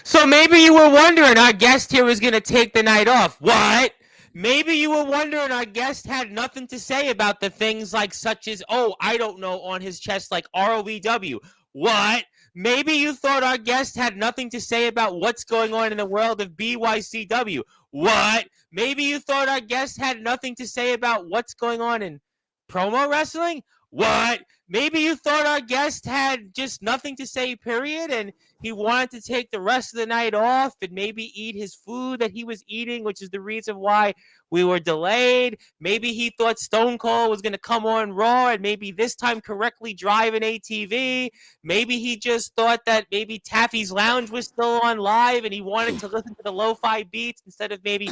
So maybe you were wondering our guest here was going to take the night off. What? Maybe you were wondering our guest had nothing to say about the things like such as, oh, I don't know, on his chest like ROVW. What? Maybe you thought our guest had nothing to say about what's going on in the world of BYCW. What? Maybe you thought our guest had nothing to say about what's going on in promo wrestling. What? Maybe you thought our guest had just nothing to say, period, and he wanted to take the rest of the night off and maybe eat his food that he was eating, which is the reason why we were delayed. Maybe he thought Stone Cold was going to come on Raw and maybe this time correctly drive an ATV. Maybe he just thought that maybe Taffy's Lounge was still on live and he wanted to listen to the lo-fi beats instead of maybe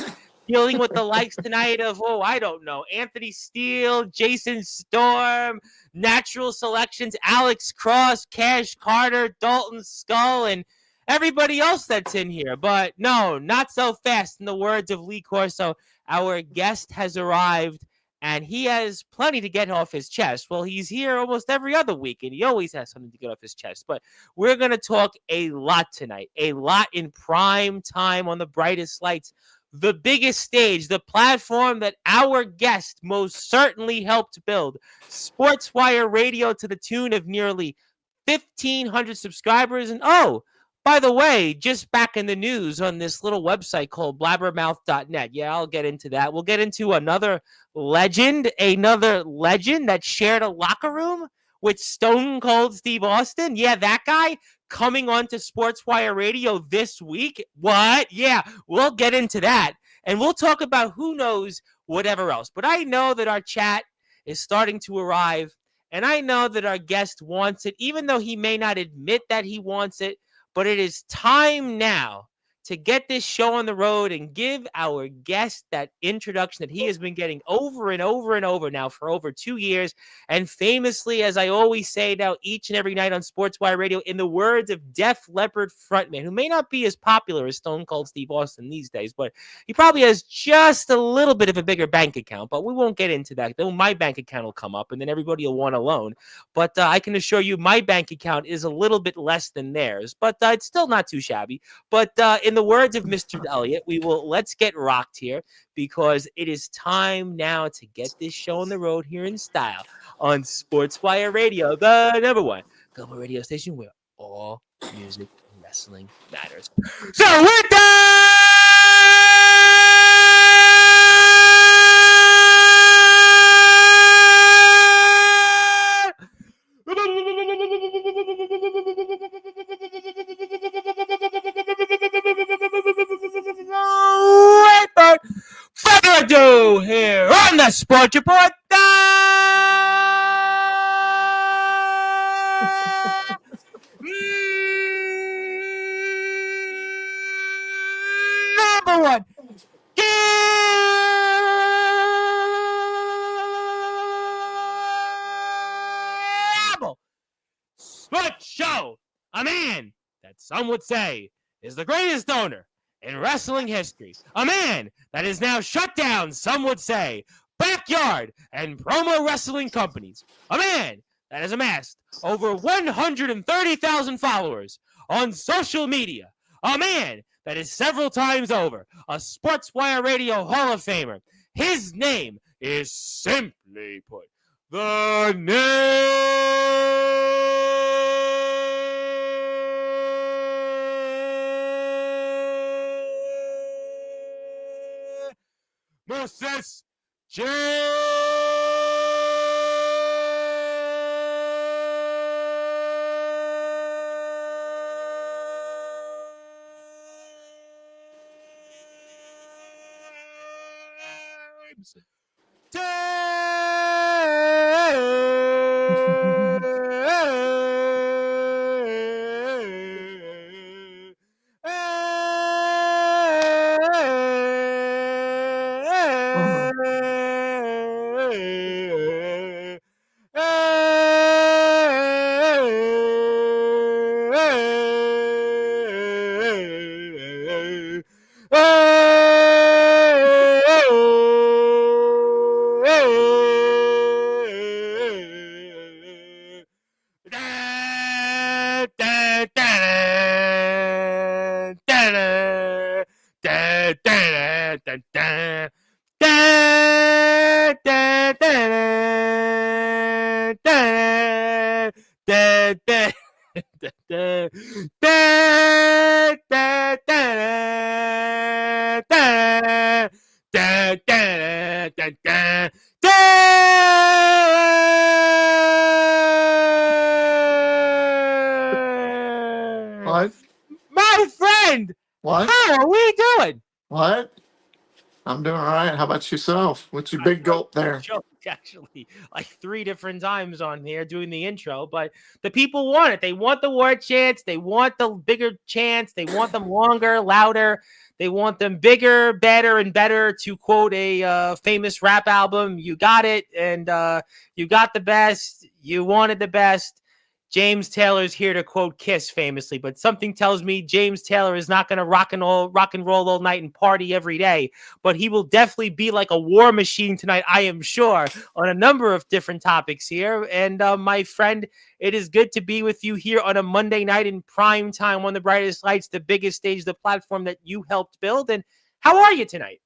dealing with the likes tonight of, oh, I don't know, Anthony Steele, Jason Storm, Natural Selections, Alex Cross, Cash Carter, Dalton Skull, and everybody else that's in here. But no, not so fast. In the words of Lee Corso, our guest has arrived, and he has plenty to get off his chest. Well, he's here almost every other week, and he always has something to get off his chest. But we're going to talk a lot tonight, a lot in prime time on the brightest lights. The biggest stage, the platform that our guest most certainly helped build. Sportswire Radio to the tune of nearly 1,500 subscribers. And oh, by the way, just back in the news on this little website called blabbermouth.net. Yeah, I'll get into that. We'll get into another legend that shared a locker room with Stone Cold Steve Austin. Yeah, that guy coming on to Sportswire Radio this week. What? Yeah, we'll get into that. And we'll talk about who knows whatever else. But I know that our chat is starting to arrive. And I know that our guest wants it, even though he may not admit that he wants it. But it is time now to get this show on the road and give our guest that introduction that he has been getting over and over and over now for over 2 years. And famously, as I always say now each and every night on Sportswire Radio, in the words of Def Leppard frontman, who may not be as popular as Stone Cold Steve Austin these days, but he probably has just a little bit of a bigger bank account. But we won't get into that. Though my bank account will come up and then everybody will want a loan. But I can assure you my bank account is a little bit less than theirs, but it's still not too shabby. But in the words of Mr. Elliott, let's get rocked here because it is time now to get this show on the road here in style on Sportswire Radio, the number one global radio station where all music and wrestling matters. So with that, without further ado, here on the Sports Report, number one cable sports show. A man that some would say is the greatest owner in wrestling history. A man that is now shut down, some would say, backyard and promo wrestling companies. A man that has amassed over 130,000 followers on social media. A man that is several times over a Sportswire Radio Hall of Famer. His name is, simply put, the Moses What? My friend, What? how are we doing? What? I'm doing all right. How about yourself? What's your I big know gulp you there? choked actually like 3 different times on here doing the intro, but the people want it. They want the word chants. They want the bigger chants. They want them longer, louder. They want them bigger, better, and better. To quote a famous rap album, you got it, and you got the best. You wanted the best. James Taylor's here to quote Kiss famously, but something tells me James Taylor is not going to rock and roll all night and party every day, but he will definitely be like a war machine tonight, I am sure, on a number of different topics here. And my friend, it is good to be with you here on a Monday night in prime time on the brightest lights, the biggest stage, the platform that you helped build. And how are you tonight?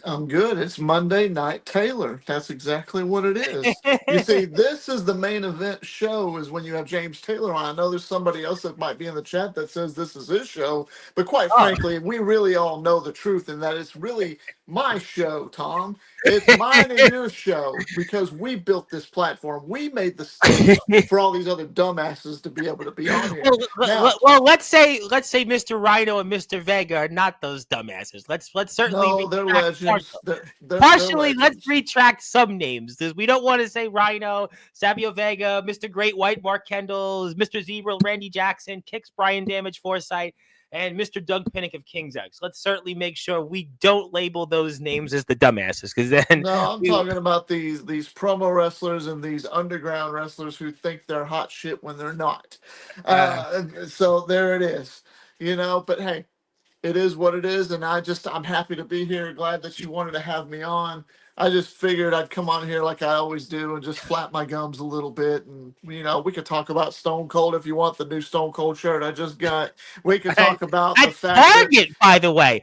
I'm good. It's Monday Night Taylor. That's exactly what it is. You see, this is the main event show is when you have James Taylor on. I know there's somebody else that might be in the chat that says this is his show, but quite Oh. frankly, we really all know the truth in that it's really my show, Tom. It's mine and your show because we built this platform. We made the stage for all these other dumbasses to be able to be on here. Now, Well, let's say Mr. Rhino and Mr. Vega are not those dumbasses. Let's certainly no, they're retract legends. They're partially. Let's legends. retract some names because we don't want to say Rhino, Savio Vega, Mr. Great White, Mark Kendall, Mr. Zebra, Randy Jackson, Kicks, Brian Damage, Forsythe, and Mr. Doug Pinnick of King's X. Let's certainly make sure we don't label those names as the dumbasses because then No, I'm talking about these promo wrestlers and these underground wrestlers who think they're hot shit when they're not. So there it is, But hey, it is what it is, and I'm happy to be here. Glad that you wanted to have me on. I just figured I'd come on here like I always do and just flap my gums a little bit, and we could talk about Stone Cold if you want the new Stone Cold shirt I just got. We could talk about the at fact that Target, by the way,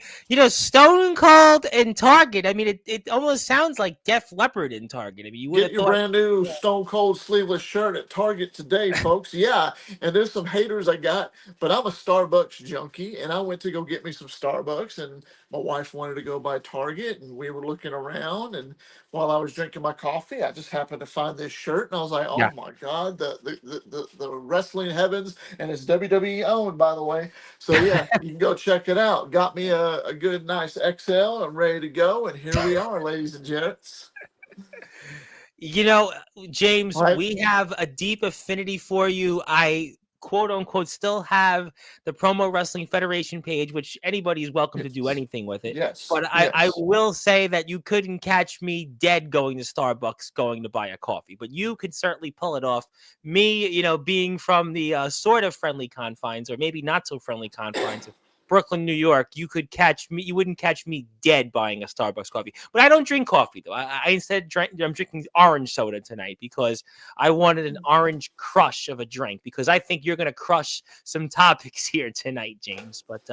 Stone Cold and Target. I mean, it almost sounds like Def Leppard in Target. I mean, you would get have your thought. brand new Stone Cold sleeveless shirt at Target today, folks. Yeah, and there's some haters I got, but I'm a Starbucks junkie, and I went to go get me some Starbucks, and my wife wanted to go by Target, and we were looking around, and while I was drinking my coffee, I just happened to find this shirt, and I was like, Yeah. "Oh my God, the wrestling heavens!" And it's WWE owned, by the way. So yeah, you can go check it out. Got me a good, nice XL. I'm ready to go, and here we are, ladies and gents. James, Right? we have a deep affinity for you. I quote unquote still have the Promo Wrestling Federation page, which anybody is welcome to do Yes. anything with it. Yes. But I Yes. will say that you couldn't catch me dead going to Starbucks going to buy a coffee, but you could certainly pull it off. Me, being from the sort of friendly confines, or maybe not so friendly confines of Brooklyn, New York, you wouldn't catch me dead buying a Starbucks coffee. But I don't drink coffee though. I instead I'm drinking orange soda tonight because I wanted an orange crush of a drink because I think you're going to crush some topics here tonight, James. But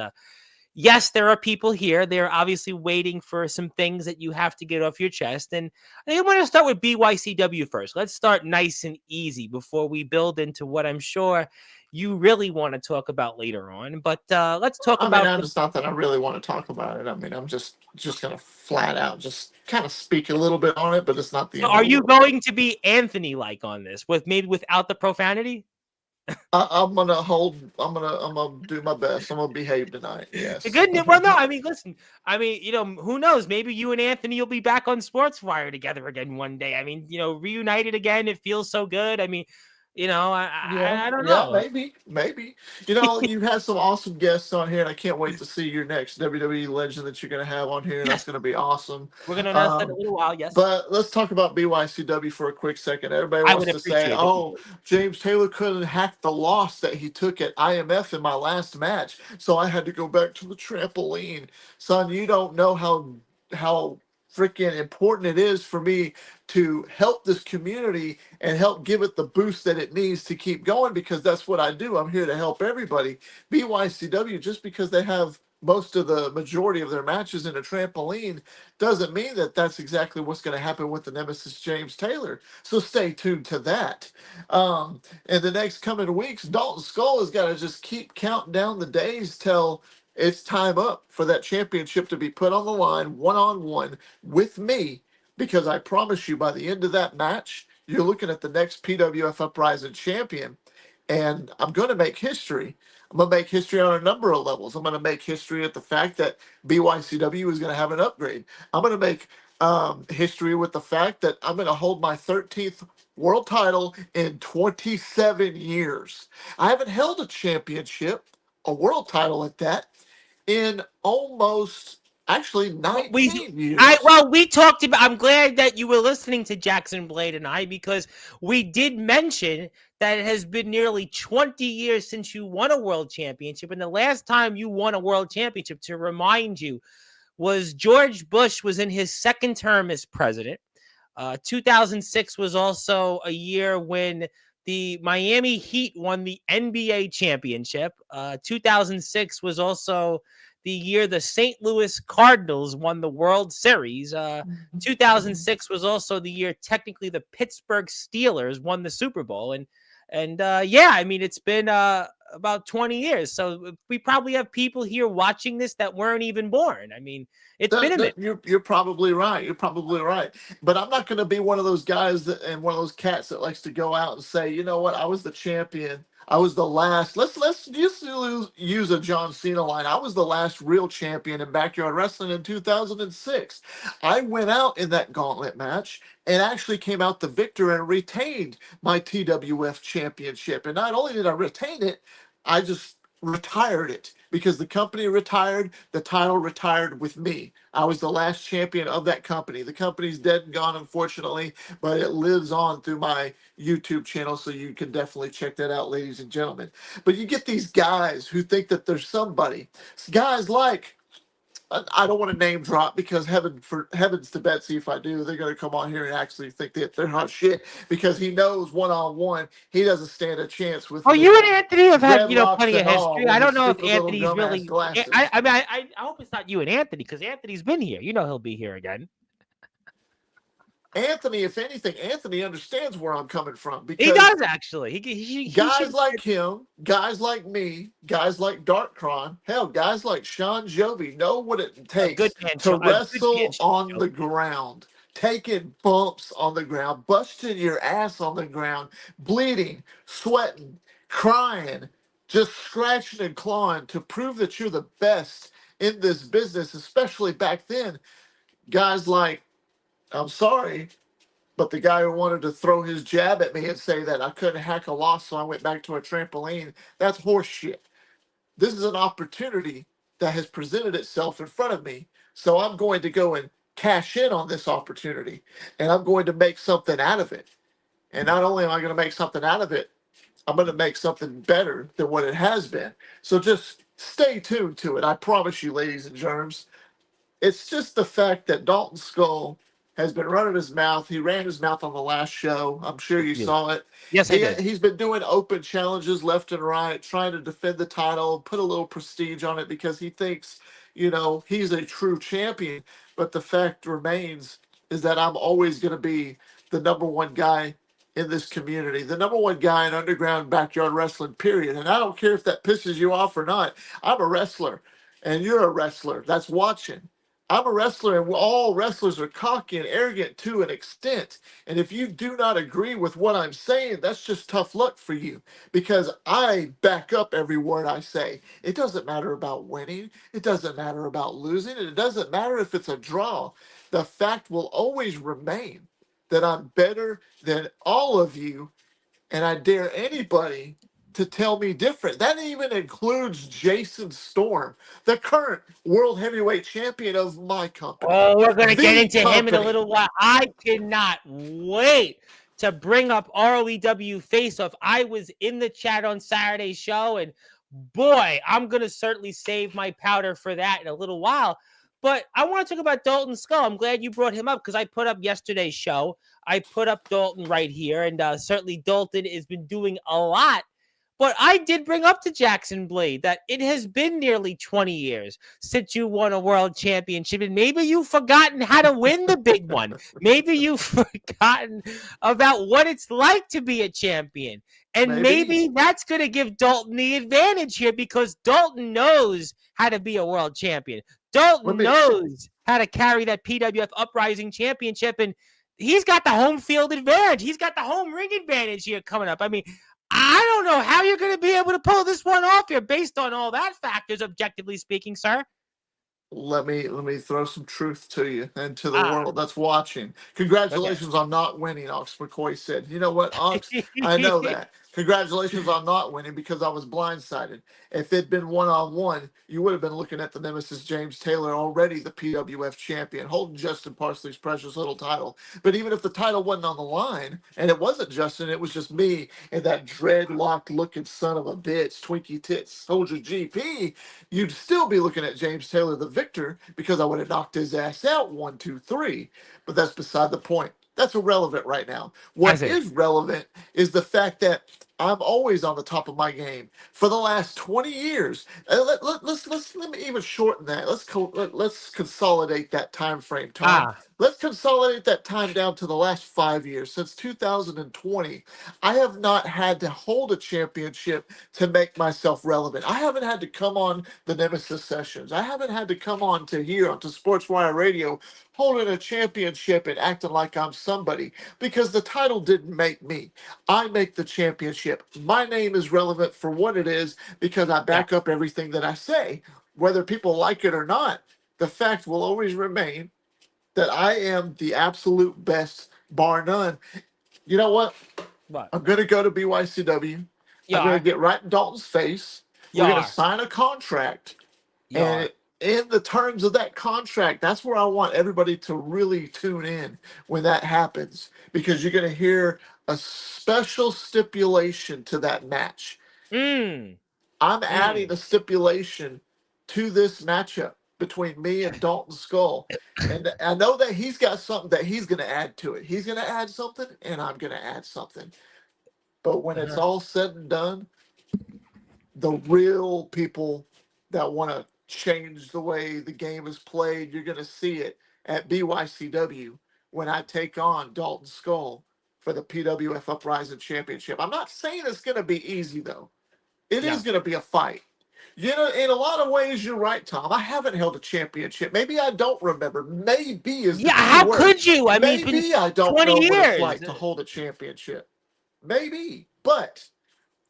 yes, there are people here. They're obviously waiting for some things that you have to get off your chest. And I think I'm going to start with BYCW first. Let's start nice and easy before we build into what I'm sure you really want to talk about later on. But let's talk I mean, about I'm just not that I really want to talk about it. I mean, I'm just gonna flat out just kind of speak a little bit on it, but it's not the So end of are the you world. going to be Anthony-like on this, with maybe without the profanity? I'm gonna hold. I'm gonna do my best. I'm gonna behave tonight. The Yes. good news, well, no, I mean, listen, I mean, who knows? Maybe you and Anthony will be back on Sportswire together again one day. I mean, reunited again. It feels so good. I mean, Yeah, I don't yeah, know. maybe. You've had some awesome guests on here, and I can't wait to see your next WWE legend that you're gonna have on here. That's Yes, gonna be awesome. we're gonna announce that in a Um, little while. Yes, but let's talk about BYCW for a quick second. Everybody I wants would to say, appreciate it. "Oh, James Taylor couldn't hack the loss that he took at IMF in my last match, so I had to go back to the trampoline." Son, you don't know how freaking important it is for me to help this community and help give it the boost that it needs to keep going because that's what I do. I'm here to help everybody. BYCW, just because they have most of the majority of their matches in a trampoline doesn't mean that that's exactly what's going to happen with the Nemesis James Taylor. So stay tuned to that. In the next coming weeks, Dalton Skull has got to just keep counting down the days till it's time up for that championship to be put on the line one-on-one with me, because I promise you by the end of that match, you're looking at the next PWF Uprising champion. And I'm going to make history. I'm going to make history on a number of levels. I'm going to make history at the fact that BYCW is going to have an upgrade. I'm going to make history with the fact that I'm going to hold my 13th world title in 27 years. I haven't held a championship, a world title at that, in almost actually We 19 years. we talked about. I'm glad that you were listening to Jackson Blade and I, because we did mention that it has been nearly 20 years since you won a world championship, and the last time you won a world championship, to remind you, was George Bush was in his second term as president. 2006 was also a year when the Miami Heat won the NBA championship. 2006 was also the year the St. Louis Cardinals won the World Series. 2006 was also the year technically the Pittsburgh Steelers won the Super Bowl. And yeah, I mean, it's been about 20 years. So we probably have people here watching this that weren't even born. I mean, it's been a minute. You're probably right. You're probably right. But I'm not going to be one of those guys and one of those cats that likes to go out and say, you know what, I was the champion. I was the last. Let's just use a John Cena line. I was the last real champion in backyard wrestling in 2006. I went out in that gauntlet match and actually came out the victor and retained my TWF championship. And not only did I retain it, I just retired it, because the company retired, the title retired with me. I was the last champion of that company. The company's dead and gone, unfortunately, but it lives on through my YouTube channel, so you can definitely check that out, ladies and gentlemen. But you get these guys who think that there's somebody. Guys like, I don't want to name drop, because heavens to Betsy, if I do, they're going to come on here and actually think that they're not shit, because he knows one-on-one he doesn't stand a chance with Oh, me. you and Anthony have had, Dreadlocks plenty of and all, history. with I his don't know if stupid little Anthony's dumbass really. glasses. I mean, I hope it's not you and Anthony, because Anthony's been here. You know he'll be here again. Anthony, if anything, Anthony understands where I'm coming from, He because does actually. He guys should. like him, guys like me, guys like Darkron, hell, guys like Sean Jovi know what it A good takes man, to a good man. wrestle on the ground, taking bumps on the ground, busting your ass on the ground, bleeding, sweating, crying, just scratching and clawing to prove that you're the best in this business, especially back then. Guys like, I'm sorry, but the guy who wanted to throw his jab at me and say that I couldn't hack a loss, so I went back to a trampoline, that's horseshit. This is an opportunity that has presented itself in front of me. So I'm going to go and cash in on this opportunity, and I'm going to make something out of it. And not only am I going to make something out of it, I'm going to make something better than what it has been. So just stay tuned to it. I promise you, ladies and germs. It's just the fact that Dalton Skull has been running his mouth. He ran his mouth on the last show. I'm sure you saw it. Yes, I did. He's been doing open challenges left and right, trying to defend the title, put a little prestige on it, because he thinks, he's a true champion. But the fact remains is that I'm always going to be the number one guy in this community, the number one guy in underground backyard wrestling, period. And I don't care if that pisses you off or not. I'm a wrestler, and you're a wrestler that's watching. I'm a wrestler, and all wrestlers are cocky and arrogant to an extent. And if you do not agree with what I'm saying, that's just tough luck for you, because I back up every word I say. It doesn't matter about winning, it doesn't matter about losing, and it doesn't matter if it's a draw. The fact will always remain that I'm better than all of you, and I dare anybody to tell me different. That even includes Jason Storm, the current world heavyweight champion of my company. Oh, we're going to get The into him in a company. little while. I cannot wait to bring up ROEW Face Off. I was in the chat on Saturday's show, and boy, I'm going to certainly save my powder for that in a little while. But I want to talk about Dalton Skull. I'm glad you brought him up, because I put up yesterday's show. I put up Dalton right here, and certainly Dalton has been doing a lot But I did bring up to Jackson Blade that it has been nearly 20 years since you won a world championship, and maybe you've forgotten how to win the big one. Maybe you've forgotten about what it's like to be a champion. And Maybe. maybe that's going to give Dalton the advantage here because Dalton knows how to be a world champion. Let Dalton me knows how to carry that PWF Uprising Championship, and he's got the home field advantage. He's got the home ring advantage here coming up. I mean, I don't know how you're going to be able to pull this one off here based on all that factors, objectively speaking, sir. let me throw some truth to you and to the Ah, world that's watching. okay. Congratulations on not winning, Ox McCoy said. You know what, Ox? I know that. Congratulations on not winning because I was blindsided. If it'd been one-on-one, you would have been looking at the nemesis James Taylor, already the PWF champion, holding Justin Parsley's precious little title. But even if the title wasn't on the line, and it wasn't Justin, it was just me and that dreadlocked looking son of a bitch, Twinkie Tits Soldier GP, you'd still be looking at James Taylor the victor because I would have knocked his ass out 1, 2, 3. But that's beside the point. That's irrelevant right now. I What see. is relevant is the fact that I'm always on the top of my game for the last 20 years. Let me even shorten that. Let's consolidate that time frame, Tom. Ah, Let's consolidate that time down to the last 5 years. Since 2020, I have not had to hold a championship to make myself relevant. I haven't had to come on the Nemesis sessions. I haven't had to come on to here onto Sportswire Radio holding a championship and acting like I'm somebody because the title didn't make me. I make the championship. My name is relevant for what it is because I yeah. back up everything that I say. Whether people like it or not, the fact will always remain that I am the absolute best, bar none. You know what? What? I'm going to go to BYCW. I'm going to Yar. get right in Dalton's face. We're going to Yar. sign a contract. And Yar. in the terms of that contract, that's where I want everybody to really tune in when that happens, because you're going to hear a special stipulation to that match. Mm. I'm adding Mm. a stipulation to this matchup between me and Dalton Skull. And I know that he's got something that he's going to add to it. He's going to add something, and I'm going to add something. But when it's Uh-huh. all said and done, the real people that want to change the way the game is played, you're going to see it at BYCW when I take on Dalton Skull for the PWF Uprising Championship. I'm not saying it's going to be easy, though. It Yeah. is going to be a fight. You know, in a lot of ways, you're right, Tom. I haven't held a championship. Maybe I don't remember. Maybe is the Yeah. key How word. could you? I mean, it's been Maybe I don't 20 know what it's years. like to hold a championship. Maybe. But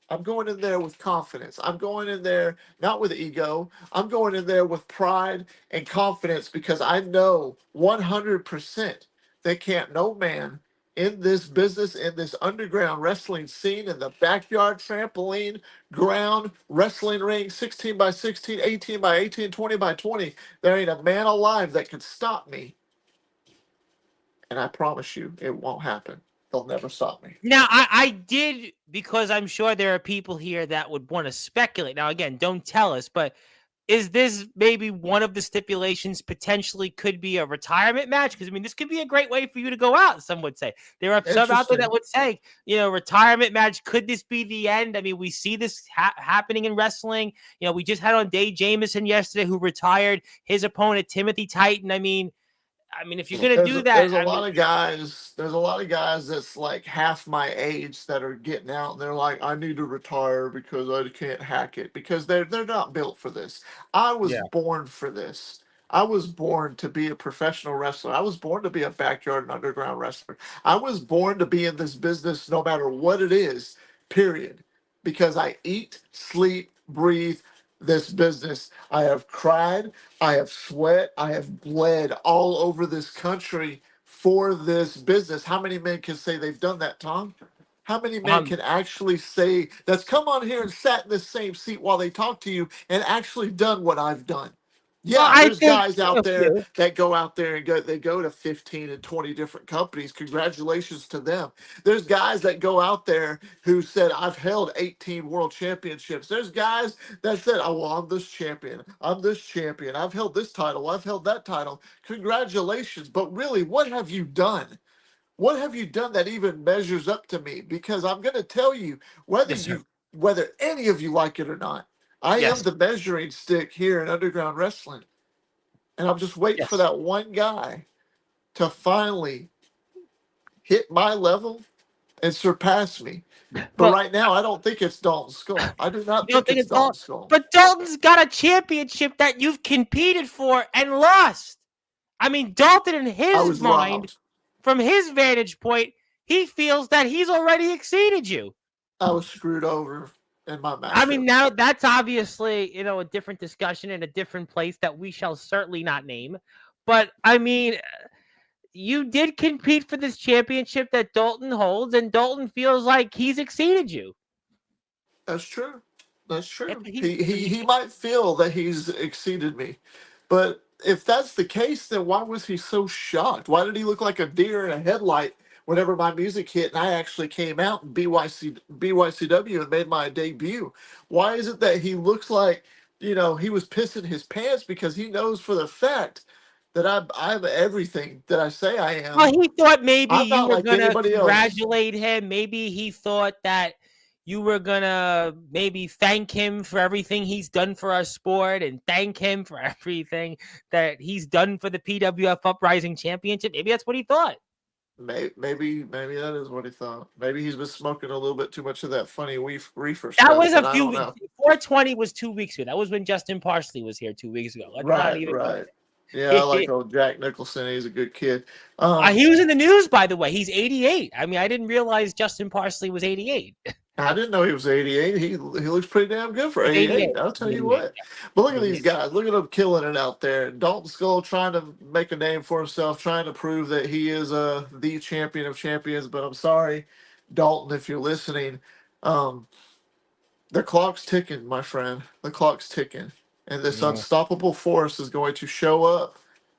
I'm going in there with confidence. I'm going in there not with ego. I'm going in there with pride and confidence because I know 100% they can't, no man in this business, in this underground wrestling scene, in the backyard trampoline, ground, wrestling ring, 16 by 16, 18 by 18, 20 by 20, there ain't a man alive that can stop me. And I promise you, it won't happen. They'll never stop me. Now, I did, because I'm sure there are people here that would want to speculate. Now, again, don't tell us, but is this maybe one of the stipulations potentially could be a retirement match? Because, I mean, this could be a great way for you to go out, some would say. There are some out there that Interesting. would say, retirement match. Could this be the end? I mean, we see this happening in wrestling. We just had on Dave Jameson yesterday, who retired his opponent, Timothy Titan. I mean, if you're going to There's do a, that, there's a lot of guys. There's a lot of guys that's like half my age that are getting out, and they're like, "I need to retire because I can't hack it," because they're not built for this. I was yeah. born for this. I was born to be a professional wrestler. I was born to be a backyard and underground wrestler. I was born to be in this business, no matter what it is. Period. Because I eat, sleep, breathe this business. I have cried. I have sweat. I have bled all over this country for this business. How many men can say they've done that, Tom? How many men Um, can actually say that's come on here and sat in this same seat while they talk to you and actually done what I've done? well, Yeah, I there's think guys a out there few. that go out there and they go to 15 and 20 different companies. Congratulations to them. There's guys that go out there who said, I've held 18 world championships. There's guys that said, oh, well, I'm this champion. I'm this champion. I've held this title. I've held that title. Congratulations. But really, what have you done? What have you done that even measures up to me? Because I'm going to tell you, whether Yes, you sir. whether any of you like it or not. I am Yes. the measuring stick here in underground wrestling, and I'm just waiting for Yes. that one guy to finally hit my level and surpass me. But Well, right now, I don't think it's Dalton Skull. I do not you don't think think it's it's all? Dalton Skull. But Dalton's got a championship that you've competed for and lost. I mean, Dalton, in I his was mind, robbed. from his vantage point, he feels that he's already exceeded you. I was screwed over in my I mean, matchup. now that's obviously, a different discussion in a different place that we shall certainly not name. But I mean, you did compete for this championship that Dalton holds, and Dalton feels like he's exceeded you. That's true. That's If true. he, He if he he, he might feel that he's exceeded me, but if that's the case, then why was he so shocked? Why did he look like a deer in a headlight whenever my music hit and I actually came out in BYCW and made my debut? Why is it that he looks like he was pissing his pants because he knows for the fact that I'm everything that I say I well, am. he thought maybe I'm you not were like gonna anybody else. congratulate him. Maybe he thought that you were gonna maybe thank him for everything he's done for our sport and thank him for everything that he's done for the PWF Uprising Championship. Maybe that's what he thought. Maybe that is what he thought. Maybe he's been smoking a little bit too much of that funny reefer That was stuff, a and I few don't weeks. know. 420 was 2 weeks ago. That was when Justin Parsley was here 2 weeks ago. Let's not Right, even go right. Yeah, I there. like old Jack Nicholson. He's a good kid. Um, He was in the news, by the way. He's 88. I mean, I didn't realize Justin Parsley was 88. I didn't know he was 88. He looks pretty damn good for He's 88. 88. I'll tell He's you 88. what. Yeah. But look at He's these 88. guys. Look at them killing it out there. Dalton Skull trying to make a name for himself, trying to prove that he is the champion of champions. But I'm sorry, Dalton, if you're listening. Um, The clock's ticking, my friend. The clock's ticking. And this Yeah. unstoppable force is going to show up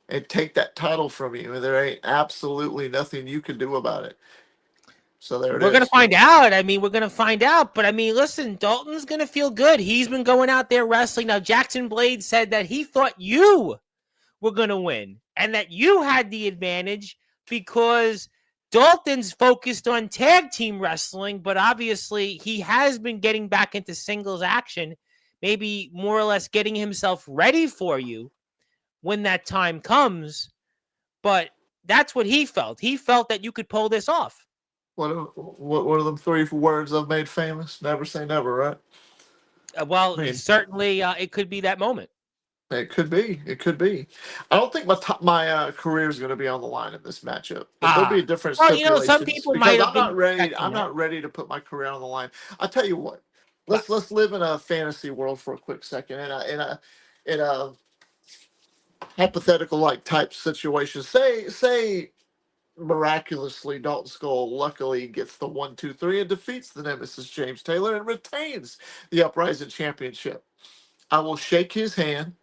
and take that title from you. And there ain't absolutely nothing you can do about it. So there it We're gonna is. find out. I mean, we're gonna find out. But I mean, listen, Dalton's gonna feel good. He's been going out there wrestling. Now, Jackson Blade said that he thought you were gonna win and that you had the advantage because Dalton's focused on tag team wrestling, but obviously he has been getting back into singles action, maybe more or less getting himself ready for you when that time comes. But that's what he felt. He felt that you could pull this off. What are them three words I've made famous? Never say never, right? Well, I mean, certainly it could be that moment. it could be. It could be. I don't think my career is going to be on the line in this matchup, but there'll be Ah, different well, some stipulations people might because have I'm been not ready. expecting I'm that. not ready to put my career on the line. I'll tell you what. But Let's live in a fantasy world for a quick second, in a hypothetical like type situation. Say miraculously Dalton Skull luckily gets the 1, 2, 3 and defeats the nemesis James Taylor and retains the Uprising Championship. I will shake his hand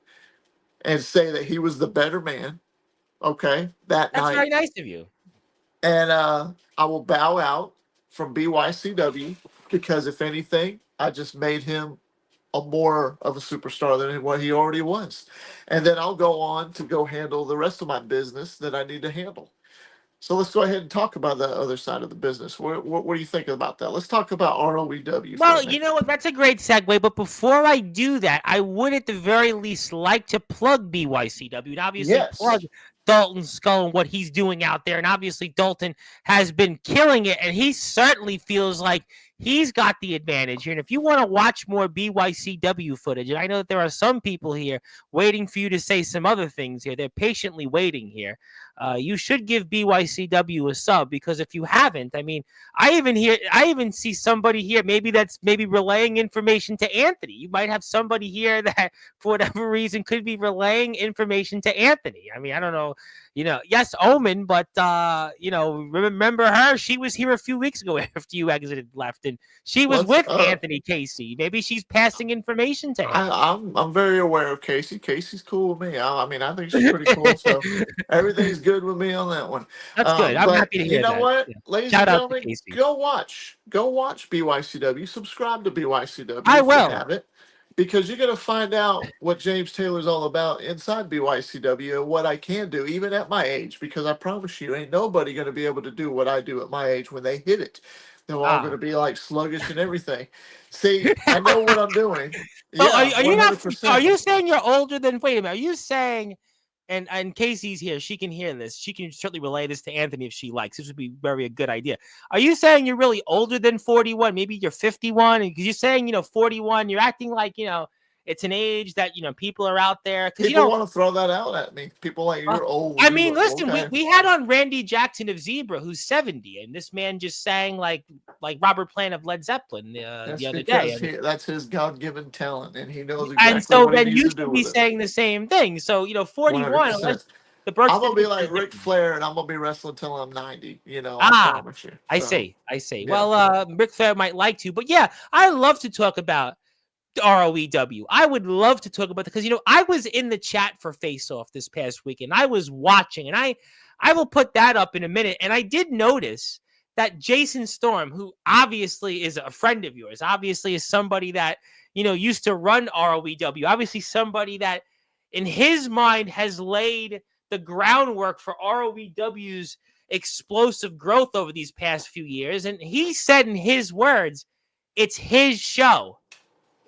and say that he was the better man, okay, that that's night. very nice of you. And I will bow out from BYCW because if anything, I just made him a more of a superstar than what he already was. And then I'll go on to go handle the rest of my business that I need to handle. So let's go ahead and talk about the other side of the business. What do you think about that? Let's talk about ROEW for Well, a you minute. know what? That's a great segue. But before I do that, I would at the very least like to plug BYCW and obviously plug Yes. Dalton Skull and what he's doing out there. And obviously, Dalton has been killing it. And he certainly feels like he's got the advantage here. And if you want to watch more BYCW footage, and I know that there are some people here waiting for you to say some other things here, they're patiently waiting here. You should give BYCW a sub because if you haven't, I mean, I even see somebody here, maybe that's maybe relaying information to Anthony. You might have somebody here that for whatever reason could be relaying information to Anthony. I mean, I don't know, yes, Omen, but remember her? She was here a few weeks ago after you exited left, and she was What's with up? Anthony Casey. Maybe she's passing information to him. I'm very aware of Casey. Casey's cool with me. I mean, I think she's pretty cool. So everything's good with me on that one. That's good. I'm But happy to you hear know that. what, Yeah. ladies and Shout out to gentlemen, Casey. go watch BYCW. Subscribe to BYCW I if you will. haven't, because you're gonna find out what James Taylor's all about inside BYCW and what I can do even at my age. Because I promise you, ain't nobody gonna be able to do what I do at my age when they hit it. They're all going Ah. to be like sluggish and everything. See, I know what I'm doing. So Yeah, are you not? So are 100%. you saying you're older than? Wait a minute. Are you saying? And Casey's here. She can hear this. She can certainly relay this to Anthony if she likes. This would be very a good idea. Are you saying you're really older than 41? Maybe you're 51, and because you're saying 41, you're acting like it's an age that people are out there because People want to throw that out at me. People like, uh, you're old. I You mean, look listen, okay. we had on Randy Jackson of Zebra, who's 70, and this man just sang like Robert Plant of Led Zeppelin That's the other day. I because mean, that's his God-given talent, and he knows and exactly so what he then needs you to do should be with it. saying the same thing. So 41, 100%. the birth I'm gonna be certificate like says Ric different. Flair, and I'm gonna be wrestling till I'm 90. I Ah, promise you. I So see. I see. yeah, Well, Ric Flair might like to, but yeah, I love to talk about ROEW. I would love to talk about it because I was in the chat for Face Off this past weekend. I was watching, and I will put that up in a minute. And I did notice that Jason Storm, who obviously is a friend of yours, obviously is somebody that used to run ROEW, obviously somebody that in his mind has laid the groundwork for ROEW's explosive growth over these past few years. And he said in his words, it's his show.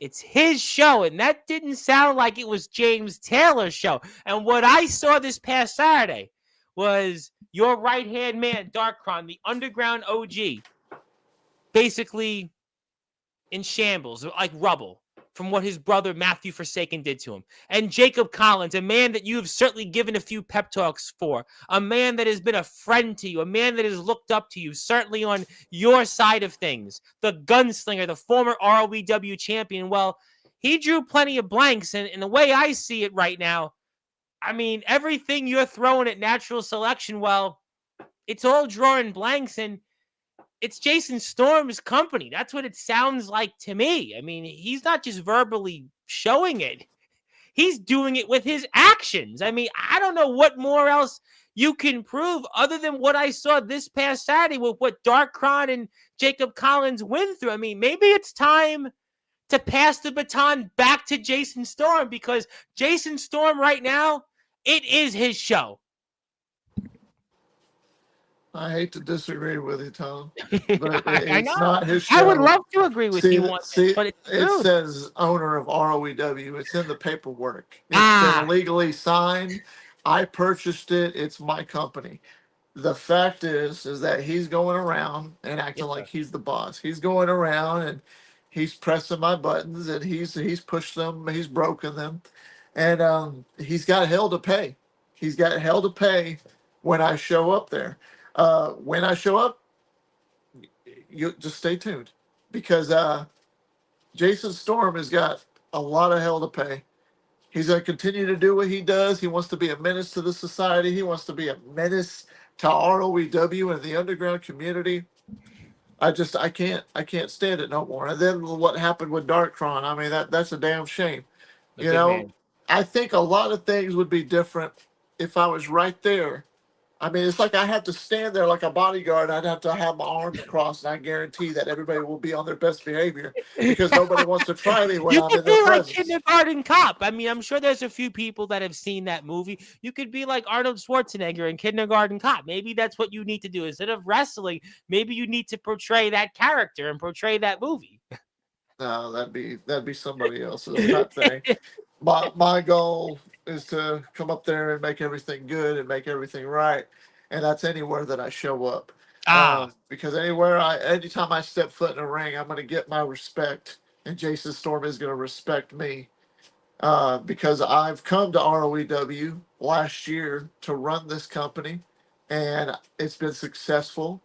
It's his show, and that didn't sound like it was James Taylor's show. And what I saw this past Saturday was your right-hand man, Darkron, the underground OG, basically in shambles, like rubble, from what his brother Matthew Forsaken did to him. And Jacob Collins, a man that you have certainly given a few pep talks for, a man that has been a friend to you, a man that has looked up to you, certainly on your side of things, the gunslinger, the former ROEW champion. Well, he drew plenty of blanks, and the way I see it right now, I mean, everything you're throwing at natural selection, well, it's all drawing blanks, and it's Jason Storm's company. That's what it sounds like to me. I mean, he's not just verbally showing it. He's doing it with his actions. I mean, I don't know what more else you can prove other than what I saw this past Saturday with what Darkron and Jacob Collins went through. I mean, maybe it's time to pass the baton back to Jason Storm because Jason Storm right now, it is his show. I hate to disagree with you, Tom, but I it's know. not his I would show. love to agree with you on this, See, but it's it true. says owner of ROEW. It's in the paperwork. It's been Ah, legally signed. I purchased it. It's my company. The fact is that he's going around and acting yes, sir. like he's the boss. He's going around and he's pressing my buttons and he's pushed them. He's broken them, and he's got hell to pay. He's got hell to pay when I show up there. When I show up, you just stay tuned because Jason Storm has got a lot of hell to pay. He's going to continue to do what he does. He wants to be a menace to the society. He wants to be a menace to ROEW and the underground community. I can't stand it no more. And then what happened with Darkron? I mean that's a damn shame. A You good know, man. I think a lot of things would be different if I was right there. I mean, it's like I have to stand there like a bodyguard. I'd have to have my arms crossed, and I guarantee that everybody will be on their best behavior because nobody wants to try me when You I'm could in their be like presence. Kindergarten Cop. I mean, I'm sure there's a few people that have seen that movie. You could be like Arnold Schwarzenegger in Kindergarten Cop. Maybe that's what you need to do. Instead of wrestling, maybe you need to portray that character and portray that movie. No, that'd be somebody else's type thing. My goal is to come up there and make everything good and make everything right, and that's anywhere that I show up. Ah, Because anytime I step foot in a ring, I'm going to get my respect, and Jason Storm is going to respect me. Because I've come to ROEW last year to run this company, and it's been successful.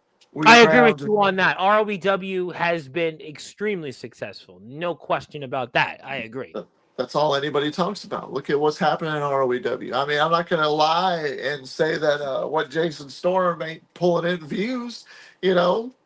I We've agree with had you on that. ROEW has been extremely successful. No question about that. I agree. That's all anybody talks about. Look at what's happening in ROEW. I mean, I'm not going to lie and say that what Jason Storm ain't pulling in views.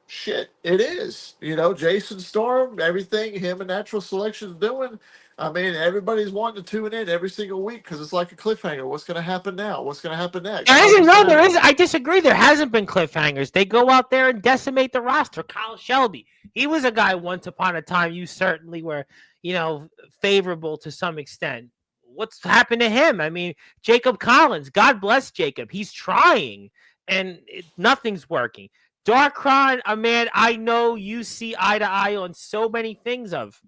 Shit, it is. Jason Storm, everything him and Natural Selection's doing. I mean, everybody's wanting to tune in every single week because it's like a cliffhanger. What's going to happen now? What's going to happen next? There How's isn't. this No, going there to? is. I disagree. There hasn't been cliffhangers. They go out there and decimate the roster. Kyle Shelby, he was a guy once upon a time you certainly were, favorable to some extent. What's happened to him? I mean, Jacob Collins, God bless Jacob. He's trying, and nothing's working. Darkron, a man I know you see eye to eye on so many things of.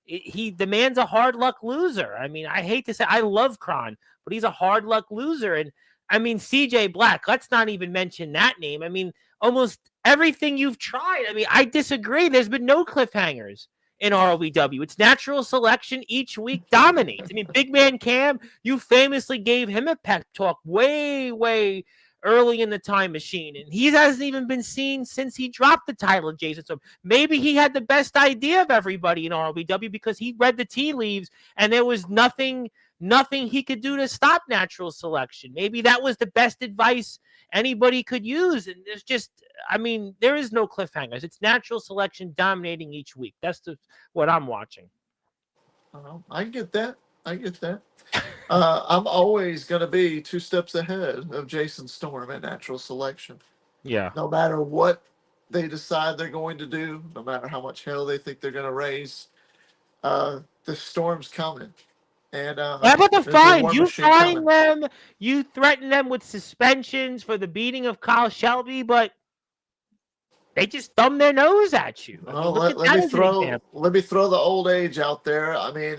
The man's a hard luck loser. I mean, I hate to say I love Kron, but he's a hard luck loser. And I mean, CJ Black, let's not even mention that name. I mean, almost everything you've tried. I mean, I disagree. There's been no cliffhangers in ROVW. It's natural selection each week dominates. I mean, Big Man Cam, you famously gave him a pep talk way early in the time machine, and he hasn't even been seen since he dropped the title of Jason. So maybe he had the best idea of everybody in ROVW because he read the tea leaves and there was nothing he could do to stop natural selection. Maybe that was the best advice anybody could use. And there's just, I mean, there is no cliffhangers. It's natural selection dominating each week. That's what I'm watching. I get that. I'm always going to be 2 steps ahead of Jason Storm at natural selection. Yeah. No matter what they decide they're going to do, no matter how much hell they think they're going to raise, the storm's coming. And how about the fines? You fine coming. them, you threaten them with suspensions for the beating of Kyle Shelby, but they just thumb their nose at you. I mean, Let me throw the old age out there. I mean,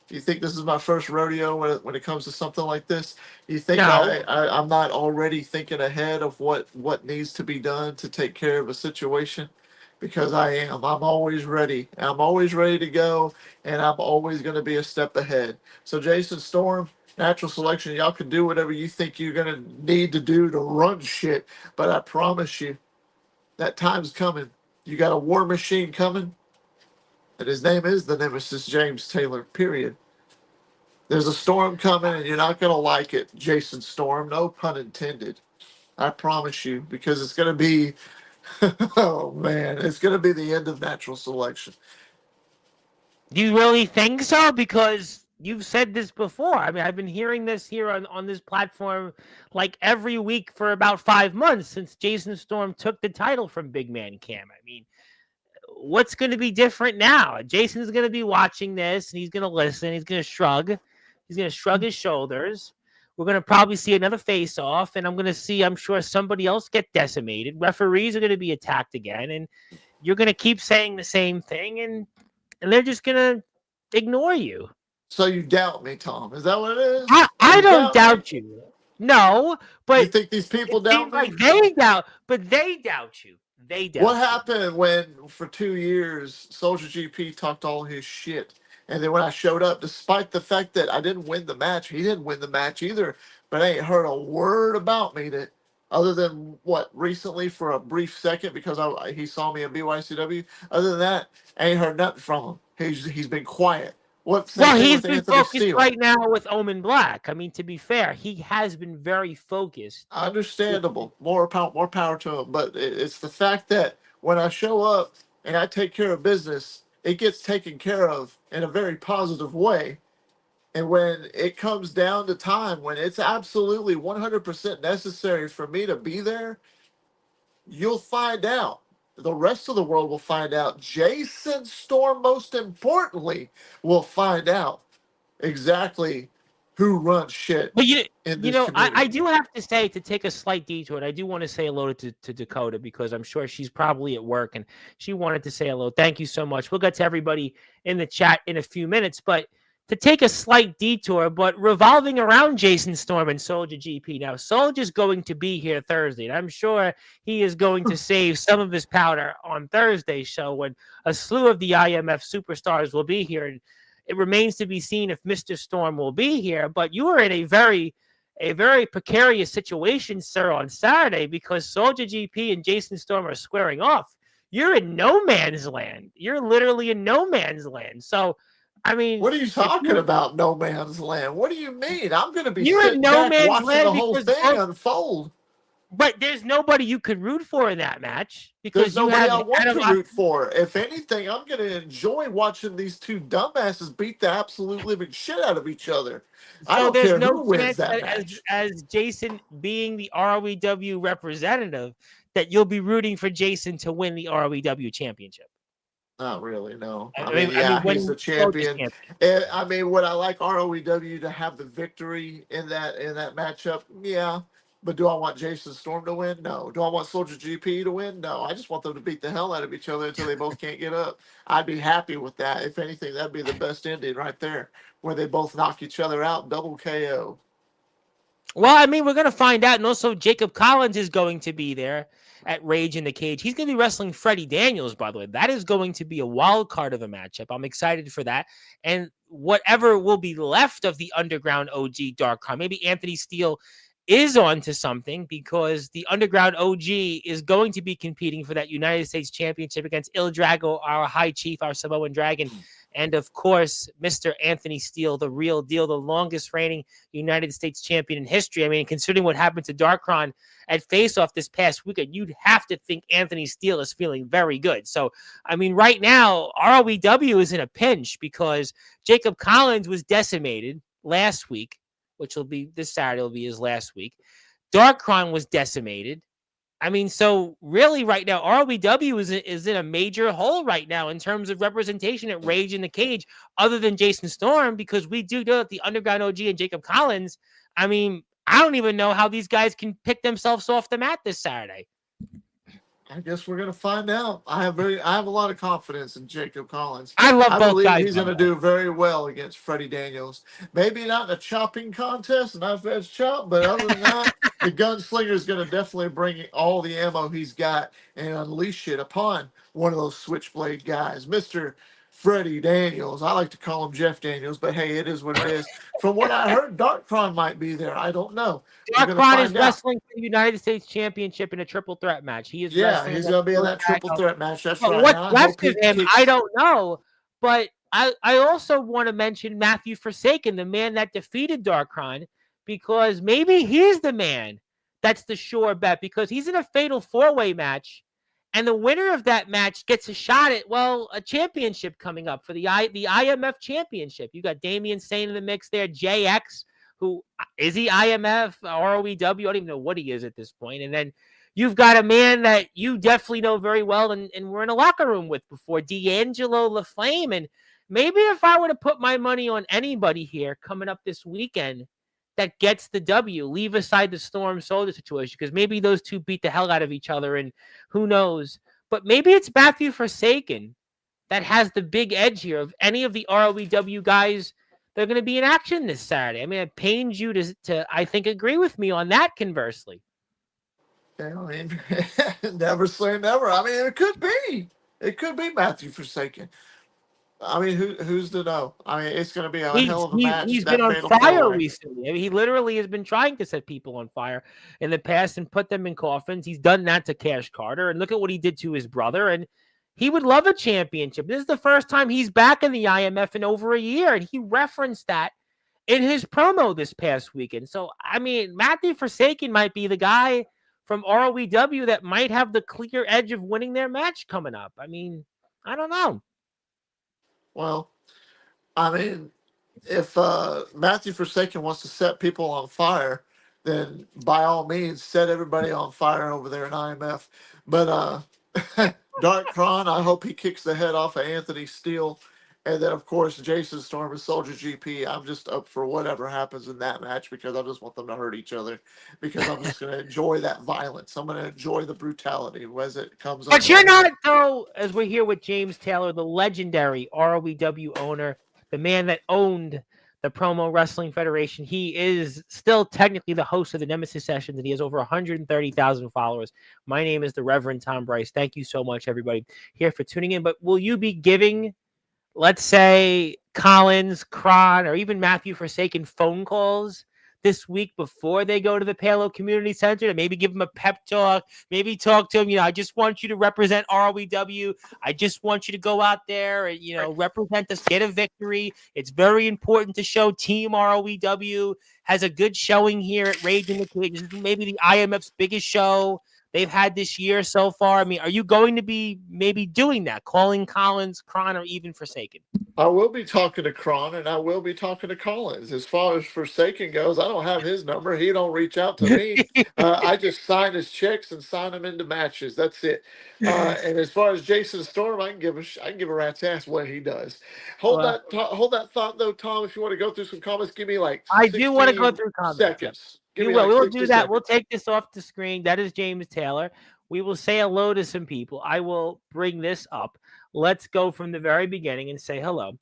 you think this is my first rodeo when it comes to something like this? You think No. I'm not already thinking ahead of what needs to be done to take care of a situation? Because I am. I'm always ready. I'm always ready to go, and I'm always going to be a step ahead. So, Jason Storm, natural selection, y'all can do whatever you think you're going to need to do to run shit. But I promise you, that time's coming. You got a war machine coming, and his name is the Nemesis James Taylor, period. There's a storm coming, and you're not going to like it, Jason Storm. No pun intended. I promise you, because it's going to be, oh man, it's going to be the end of natural selection. Do you really think so? Because you've said this before. I mean, I've been hearing this here on this platform like every week for about 5 months since Jason Storm took the title from Big Man Cam. I mean, what's going to be different now? Jason's going to be watching this and he's going to listen. He's going to shrug. He's going to shrug his shoulders. We're going to probably see another face off, and I'm going to see, I'm sure, somebody else get decimated. Referees are going to be attacked again, and you're going to keep saying the same thing, and they're just going to ignore you. So you doubt me, Tom? Is that what it is? I don't doubt you. No, but you think these people doubt me? Like they doubt you. They doubt. What happened when, for 2 years, Soldier GP talked all his shit, and then when I showed up, despite the fact that I didn't win the match, he didn't win the match either. But I ain't heard a word about me that, other than what recently for a brief second because he saw me in BYCW. Other than that, I ain't heard nothing from him. He's been quiet. He's been focused right now with Omen Black. I mean, to be fair, he has been very focused. Understandable. More power to him. But it's the fact that when I show up and I take care of business, it gets taken care of in a very positive way. And when it comes down to time, when it's absolutely 100% necessary for me to be there, you'll find out. The rest of the world will find out. Jason Storm, most importantly, will find out exactly who runs shit. But I do have to say, to take a slight detour, and I do want to say hello to Dakota because I'm sure she's probably at work and she wanted to say hello. Thank you so much. We'll get to everybody in the chat in a few minutes, but to take a slight detour, but revolving around Jason Storm and Soldier GP. Now, Soldier's going to be here Thursday, and I'm sure he is going to save some of his powder on Thursday's show when a slew of the IMF superstars will be here. And it remains to be seen if Mr. Storm will be here, but you are in a very precarious situation, sir, on Saturday because Soldier GP and Jason Storm are squaring off. You're in no man's land. You're literally in no man's land. So, I mean, what are you talking about, no man's land? What do you mean? I'm going to be you're sitting in no back man's watching land the whole thing unfold. But there's nobody you could root for in that match because there's nobody I want to root for. If anything, I'm going to enjoy watching these two dumbasses beat the absolute living shit out of each other. So I don't care who wins that match. As Jason being the ROEW representative, that you'll be rooting for Jason to win the ROEW championship. Not really, no. I mean, he's the champion. I mean, would I like ROEW to have the victory in that matchup? Yeah. But do I want Jason Storm to win? No. Do I want Soldier GP to win? No. I just want them to beat the hell out of each other until they both can't get up. I'd be happy with that. If anything, that'd be the best ending right there, where they both knock each other out, double KO. Well, I mean, we're going to find out. And also, Jacob Collins is going to be there at Rage in the Cage. He's going to be wrestling Freddie Daniels, by the way. That is going to be a wild card of a matchup. I'm excited for that. And whatever will be left of the Underground OG Dark Card, maybe Anthony Steele is on to something, because the Underground OG is going to be competing for that United States Championship against Il Drago, our High Chief, our Samoan Dragon. And of course, Mr. Anthony Steele, the real deal, the longest reigning United States champion in history. I mean, considering what happened to Darkron at Face Off this past weekend, you'd have to think Anthony Steele is feeling very good. So, I mean, right now, ROEW is in a pinch because Jacob Collins was decimated last week, which will be this Saturday, will be his last week. Darkron was decimated. I mean, so really right now, ROEW is in a major hole right now in terms of representation at Rage in the Cage, other than Jason Storm, because we do know that the Underground OG and Jacob Collins, I mean, I don't even know how these guys can pick themselves off the mat this Saturday. I guess we're gonna find out. I have a lot of confidence in Jacob Collins. I both believe guys. He's gonna do very well against Freddie Daniels. Maybe not in a chopping contest, not veg chop, but other than that, the gunslinger is gonna definitely bring all the ammo he's got and unleash it upon one of those switchblade guys, Mister Freddie Daniels. I like to call him Jeff Daniels, but hey, it is what it is. From what I heard, Darkron might be there. I don't know. Darkron is wrestling for the United States Championship in a triple threat match. He is he's going to be in that triple threat match. That's right. What's left of him, I don't know. But I also want to mention Matthew Forsaken, the man that defeated Darkron, because maybe he's the man that's the sure bet, because he's in a fatal four-way match. And the winner of that match gets a shot at, well, a championship coming up for the IMF championship. You got Damian Sane in the mix there, JX, who is he IMF, ROEW? I don't even know what he is at this point. And then you've got a man that you definitely know very well and we're in a locker room with before, D'Angelo LaFlame. And maybe if I were to put my money on anybody here coming up this weekend that gets the W, leave aside the Storm Soldier situation, because maybe those two beat the hell out of each other and who knows. But maybe it's Matthew Forsaken that has the big edge here of any of the ROEW guys that are going to be in action this Saturday. I mean, it pains you to I think, agree with me on that conversely. I mean, never say never. I mean, it could be. It could be Matthew Forsaken. I mean, who's to know? I mean, it's going to be a hell of a match. He's been on fire recently. I mean, he literally has been trying to set people on fire in the past and put them in coffins. He's done that to Cash Carter. And look at what he did to his brother. And he would love a championship. This is the first time he's back in the IMF in over a year. And he referenced that in his promo this past weekend. So, I mean, Matthew Forsaken might be the guy from ROEW that might have the clear edge of winning their match coming up. I mean, I don't know. Well, I mean, if Matthew Forsaken wants to set people on fire, then by all means, set everybody on fire over there in IMF. But Darkron, I hope he kicks the head off of Anthony Steele. And then, of course, Jason Storm and Soldier GP. I'm just up for whatever happens in that match because I just want them to hurt each other. Because I'm just going to enjoy that violence. I'm going to enjoy the brutality as it comes. But you're not, though, as we're here with James Taylor, the legendary ROEW owner, the man that owned the Promo Wrestling Federation. He is still technically the host of the Nemesis Sessions, and he has over 130,000 followers. My name is the Reverend Tom Bryce. Thank you so much, everybody, here for tuning in. But will you be giving, let's say, Collins, Kron, or even Matthew Forsaken phone calls this week before they go to the Palo Community Center to maybe give them a pep talk, maybe talk to them, I just want you to represent ROEW. I just want you to go out there and, represent us, get a victory. It's very important to show Team ROEW has a good showing here at Rage in the Cage. This is maybe the IMF's biggest show they've had this year so far. I mean, are you going to be maybe doing that, calling Collins, Kron, or even Forsaken? I will be talking to Cron and I will be talking to Collins. As far as Forsaken goes, I don't have his number. He don't reach out to me. I just sign his checks and sign him into matches. That's it. And as far as Jason Storm, I can give a rat's ass what he does. Well, Hold that thought though, Tom. If you want to go through some comments, give me like I do want to go 60 through comments. Yep. seconds. Give We me will. like We will 60 do that. We'll seconds. take this off the screen. That is James Taylor. We will say hello to some people. I will bring this up. Let's go from the very beginning and say hello.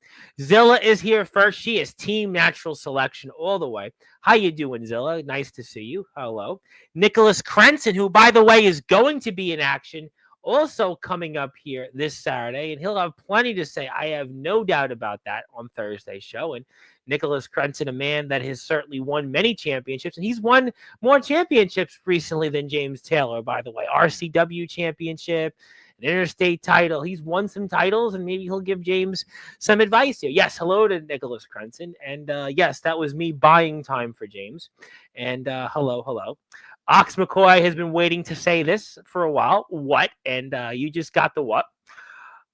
Zilla is here first. She is Team Natural Selection all the way. How you doing, Zilla? Nice to see you. Hello. Nicholas Crenson, who, by the way, is going to be in action, also coming up here this Saturday, and he'll have plenty to say. I have no doubt about that on Thursday's show. And Nicholas Crenson, a man that has certainly won many championships, and he's won more championships recently than James Taylor, by the way. RCW championship, an interstate title. He's won some titles, and maybe he'll give James some advice here. Yes, hello to Nicholas Crenson. And yes, that was me buying time for James. And hello. Ox McCoy has been waiting to say this for a while. What? And you just got the what?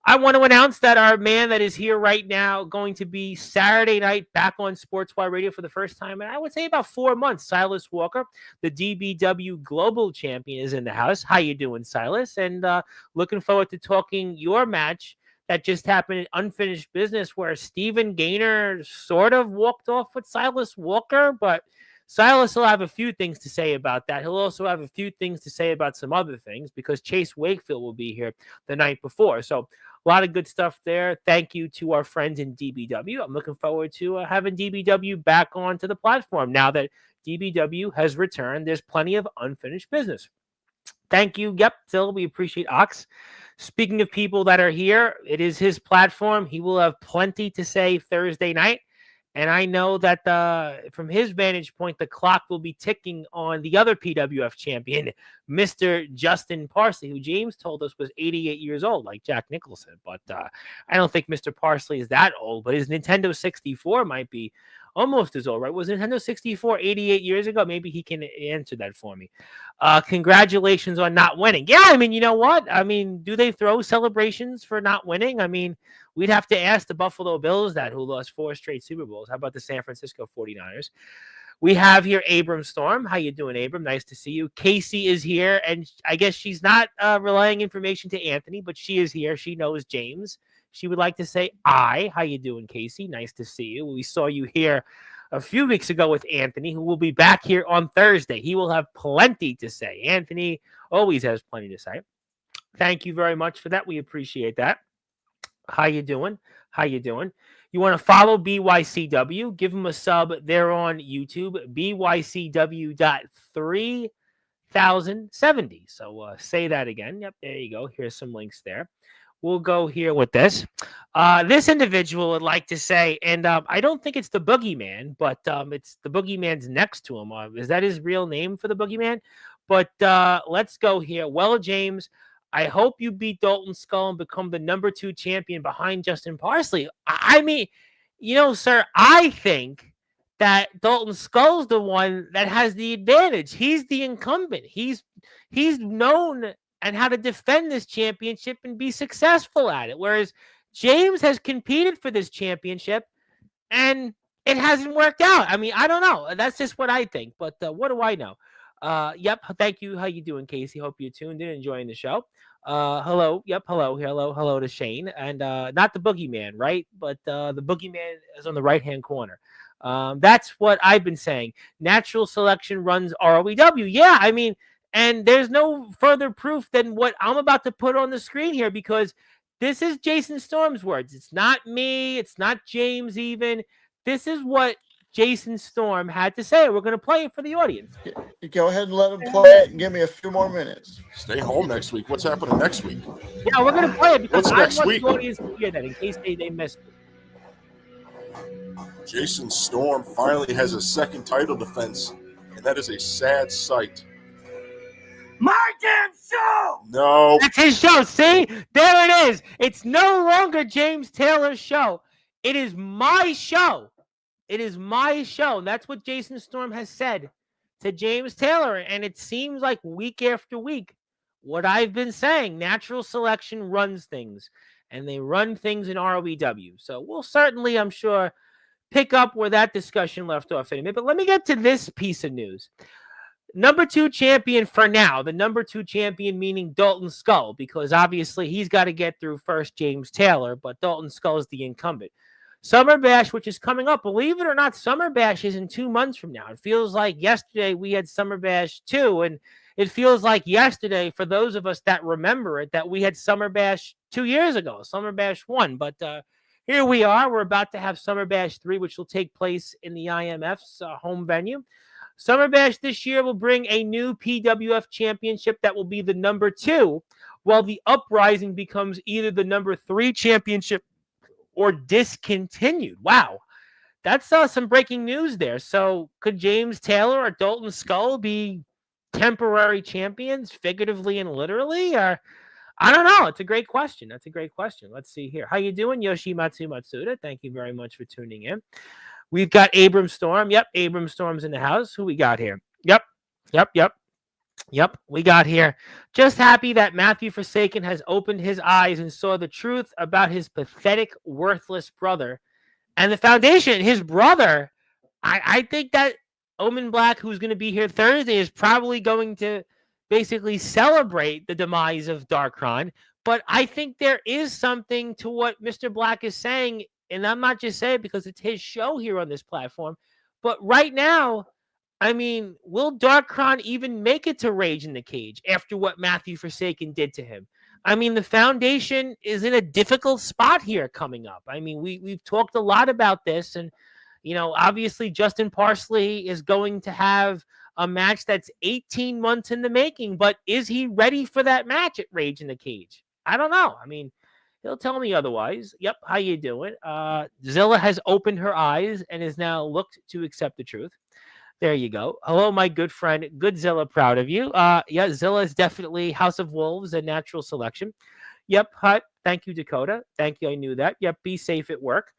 I want to announce that our man that is here right now going to be Saturday night back on Sportswire Radio for the first time, and I would say about 4 months. Silas Walker, the DBW Global Champion, is in the house. How you doing, Silas? And looking forward to talking your match that just happened in Unfinished Business, where Stephen Gaynor sort of walked off with Silas Walker, but Silas will have a few things to say about that. He'll also have a few things to say about some other things because Chase Wakefield will be here the night before. So a lot of good stuff there. Thank you to our friends in DBW. I'm looking forward to having DBW back onto the platform now that DBW has returned. There's plenty of unfinished business. Thank you. Yep, Phil, we appreciate Ox. Speaking of people that are here, it is his platform. He will have plenty to say Thursday night. And I know that from his vantage point, the clock will be ticking on the other PWF champion, Mr. Justin Parsley, who James told us was 88 years old, like Jack Nicholson. But I don't think Mr. Parsley is that old, but his Nintendo 64 might be almost as old, right? Was Nintendo 64 88 years ago? Maybe he can answer that for me. Congratulations on not winning. Yeah, I mean, you know what? I mean, do they throw celebrations for not winning? I mean, we'd have to ask the Buffalo Bills that, who lost 4 straight Super Bowls. How about the San Francisco 49ers? We have here Abram Storm. How you doing, Abram? Nice to see you. Casey is here, and I guess she's not relaying information to Anthony, but she is here. She knows James. She would like to say, how you doing, Casey? Nice to see you. We saw you here a few weeks ago with Anthony, who will be back here on Thursday. He will have plenty to say. Anthony always has plenty to say. Thank you very much for that. We appreciate that. How you doing? You want to follow BYCW? Give them a sub. They're on YouTube, BYCW.3070. So say that again. Yep, there you go. Here's some links there. We'll go here with this. This individual would like to say, and I don't think it's the Boogeyman, but it's the Boogeyman's next to him. Is that his real name for the Boogeyman? But let's go here. Well, James, I hope you beat Dalton Skull and become the number 2 champion behind Justin Parsley. I mean, sir, I think that Dalton Skull's the one that has the advantage. He's the incumbent. He's known and how to defend this championship and be successful at it. Whereas James has competed for this championship and it hasn't worked out. I mean, I don't know. That's just what I think. But what do I know? Yep. Thank you. How you doing, Casey? Hope you tuned in, enjoying the show. Hello. Yep. Hello to Shane. And not the Boogeyman, right? But the Boogeyman is on the right-hand corner. That's what I've been saying. Natural selection runs ROEW. Yeah, I mean, and there's no further proof than what I'm about to put on the screen here, because this is Jason Storm's words. It's not me. It's not James even. This is what Jason Storm had to say. We're going to play it for the audience. You go ahead and let him play it and give me a few more minutes. Stay home next week. What's happening next week? Yeah, we're going to play it because What's I next want week? the audience to hear that in case they missed it. Jason Storm finally has a second title defense, and that is a sad sight. My damn show! No. That's his show. See? There it is. It's no longer James Taylor's show. It is my show. It is my show. And that's what Jason Storm has said to James Taylor. And it seems like week after week, what I've been saying, natural selection runs things. and they run things in ROEW. So we'll certainly, I'm sure, pick up where that discussion left off in a minute. But let me get to this piece of news. Number 2 champion for now, the number 2 champion meaning Dalton Skull, because obviously he's got to get through first James Taylor, but Dalton Skull is the incumbent. Summer Bash, which is coming up, believe it or not, Summer Bash is in 2 months from now. It feels like yesterday we had Summer Bash 2, and it feels like yesterday for those of us that remember it that we had Summer Bash 2 years ago, Summer Bash 1. But here we are. We're about to have Summer Bash 3, which will take place in the IMF's home venue. Summer Bash this year will bring a new PWF championship that will be the number 2, while the Uprising becomes either the number 3 championship or discontinued. Wow. That's some breaking news there. So could James Taylor or Dalton Skull be temporary champions, figuratively and literally? Or I don't know. It's a great question. That's a great question. Let's see here. How you doing, Yoshimatsu Matsuda? Thank you very much for tuning in. We've got Abram Storm. Yep, Abram Storm's in the house. Who we got here? Yep. We got here. Just happy that Matthew Forsaken has opened his eyes and saw the truth about his pathetic, worthless brother and the foundation. His brother, I think that Omen Black, who's going to be here Thursday, is probably going to basically celebrate the demise of Darkron. But I think there is something to what Mr. Black is saying, and I'm not just saying it because it's his show here on this platform. But right now, I mean, will Darkron even make it to Rage in the Cage after what Matthew Forsaken did to him? I mean, the foundation is in a difficult spot here coming up. I mean, we've talked a lot about this, and, you know, obviously Justin Parsley is going to have a match that's 18 months in the making, but is he ready for that match at Rage in the Cage? I don't know. I mean, he'll tell me otherwise. Yep, how you doing? Zilla has opened her eyes and is now looked to accept the truth. There you go. Hello, my good friend. Good Zilla, proud of you. Yeah, Zilla is definitely House of Wolves, a natural selection. Yep, Hut. Thank you, Dakota. Thank you. I knew that. Yep, be safe at work.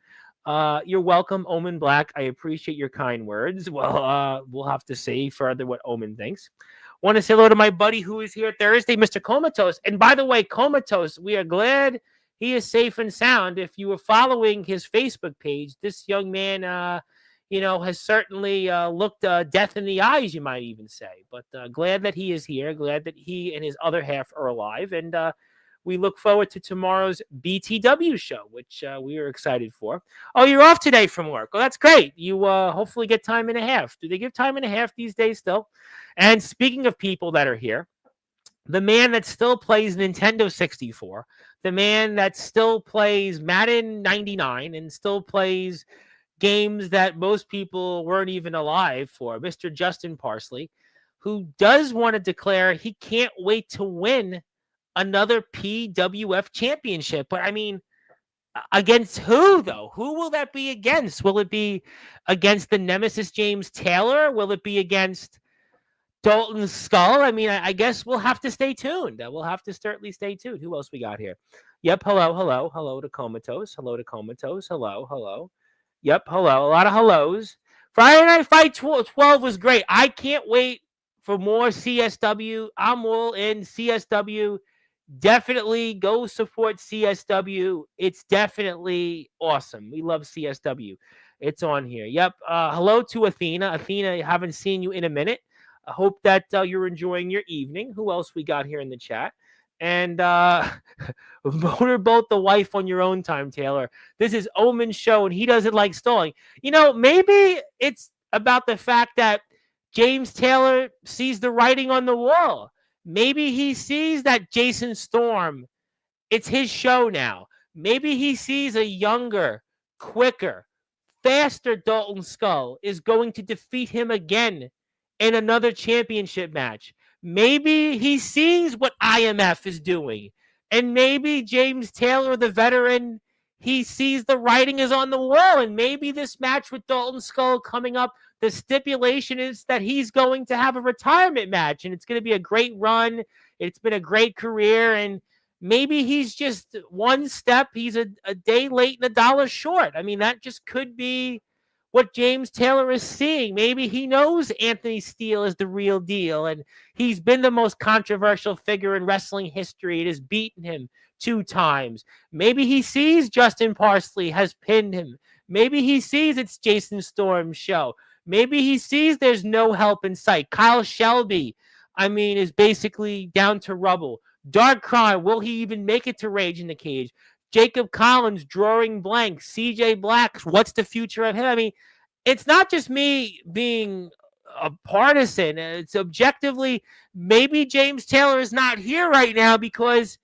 You're welcome, Omen Black. I appreciate your kind words. Well, we'll have to see further what Omen thinks. Want to say hello to my buddy who is here Thursday, Mr. Comatose. And by the way, Comatose, we are glad he is safe and sound. If you were following his Facebook page, this young man, has certainly looked death in the eyes, you might even say. But glad that he is here. Glad that he and his other half are alive. And we look forward to tomorrow's BTW show, which we are excited for. Oh, you're off today from work. Well, that's great. You hopefully get time and a half. Do they give time and a half these days still? And speaking of people that are here, the man that still plays Nintendo 64, the man that still plays Madden 99 and still plays games that most people weren't even alive for, Mr. Justin Parsley, who does want to declare he can't wait to win another PWF championship. But I mean, against who, though? Who will that be against? Will it be against the Nemesis James Taylor? Will it be against Dalton Skull? I mean, I guess we'll have to stay tuned. We'll have to certainly stay tuned. Who else we got here? Yep, hello to Comatose. Hello to Comatose. Hello. Yep, hello. A lot of hellos. Friday Night Fight 12 was great. I can't wait for more CSW. I'm all in CSW. Definitely go support CSW. It's definitely awesome. We love CSW. It's on here. Yep. Hello to Athena. Athena, I haven't seen you in a minute. I hope that you're enjoying your evening. Who else we got here in the chat? And motorboat the wife on your own time, Taylor. This is Omen's show, and he doesn't like stalling. You know, maybe it's about the fact that James Taylor sees the writing on the wall. Maybe he sees that Jason Storm, it's his show now. Maybe he sees a younger, quicker, faster Dalton Skull is going to defeat him again in another championship match. Maybe he sees what IMF is doing. And maybe James Taylor, the veteran, he sees the writing is on the wall. And maybe this match with Dalton Skull coming up, the stipulation is that he's going to have a retirement match. And it's going to be a great run. It's been a great career. And maybe he's just one step. He's a day late and $1 short. I mean, that just could be what James Taylor is seeing. Maybe he knows Anthony Steele is the real deal, and he's been the most controversial figure in wrestling history. It has beaten him 2 times. Maybe he sees Justin Parsley has pinned him. Maybe he sees it's Jason Storm's show. Maybe he sees there's no help in sight. Kyle Shelby, is basically down to rubble. Dark Crime, will he even make it to Rage in the Cage? Jacob Collins drawing blank. CJ Black, what's the future of him? It's not just me being a partisan. It's objectively, maybe James Taylor is not here right now because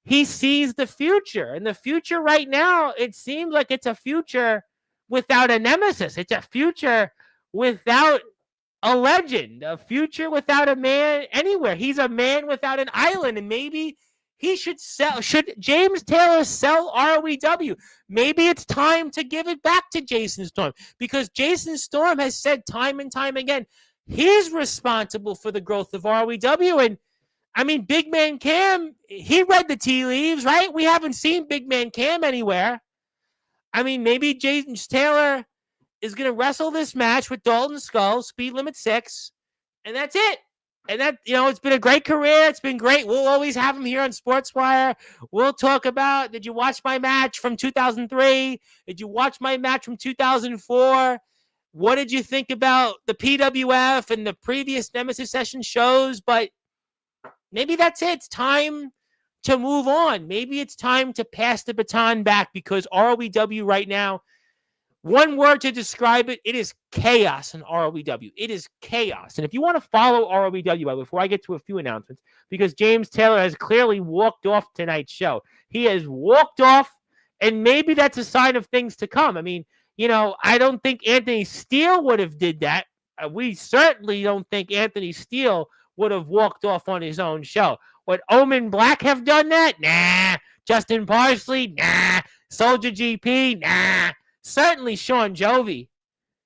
he sees the future. And the future right now, it seems like it's a future without a nemesis. It's a future without a legend, a future without a man anywhere. He's a man without an island, and maybe he should sell. Should James Taylor sell ROEW? Maybe it's time to give it back to Jason Storm, because Jason Storm has said time and time again he's responsible for the growth of ROEW. And Big Man Cam, he read the tea leaves, right? We haven't seen Big Man Cam anywhere. Maybe James Taylor is going to wrestle this match with Dalton Skull, speed limit 6, and that's it. And that, it's been a great career. It's been great. We'll always have him here on Sportswire. We'll talk about, did you watch my match from 2003? Did you watch my match from 2004? What did you think about the PWF and the previous Nemesis Session shows? But maybe that's it. It's time to move on. Maybe it's time to pass the baton back, because ROEW right now, one word to describe it, it is chaos in ROEW. It is chaos. And if you want to follow ROEW, before I get to a few announcements, because James Taylor has clearly walked off tonight's show. He has walked off, and maybe that's a sign of things to come. I don't think Anthony Steele would have did that. We certainly don't think Anthony Steele would have walked off on his own show. Would Omen Black have done that? Nah. Justin Parsley? Nah. Soldier GP? Nah. Certainly Sean Jovi.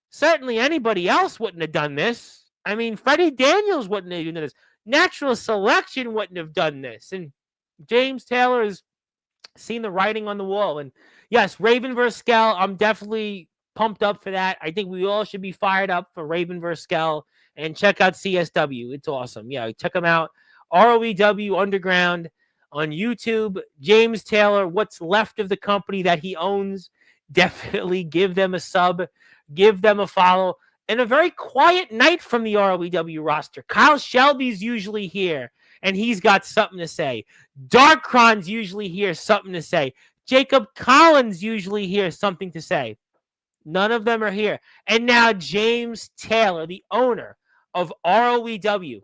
Certainly anybody else wouldn't have done this. Freddie Daniels wouldn't have done this. Natural Selection wouldn't have done this. And James Taylor has seen the writing on the wall. And yes, Raven vs. Skell, I'm definitely pumped up for that. I think we all should be fired up for Raven vs. Skell. And check out CSW. It's awesome. Yeah, check them out. ROEW Underground on YouTube. James Taylor, what's left of the company that he owns, definitely give them a sub, give them a follow. And a very quiet night from the ROEW roster. Kyle Shelby's usually here, and he's got something to say. Darkron's usually here, something to say. Jacob Collins usually here, something to say. None of them are here. And now James Taylor, the owner of ROEW,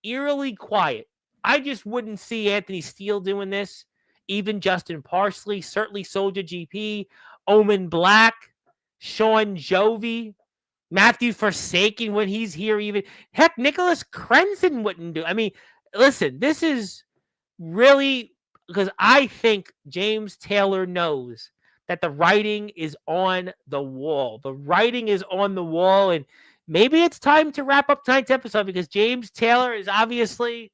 eerily quiet. I just wouldn't see Anthony Steele doing this. Even Justin Parsley, certainly Soldier GP, Omen Black, Sean Jovi, Matthew Forsaken when he's here even. Heck, Nicholas Crenson wouldn't do. Listen, this is really, because I think James Taylor knows that the writing is on the wall. The writing is on the wall, and maybe it's time to wrap up tonight's episode, because James Taylor is obviously,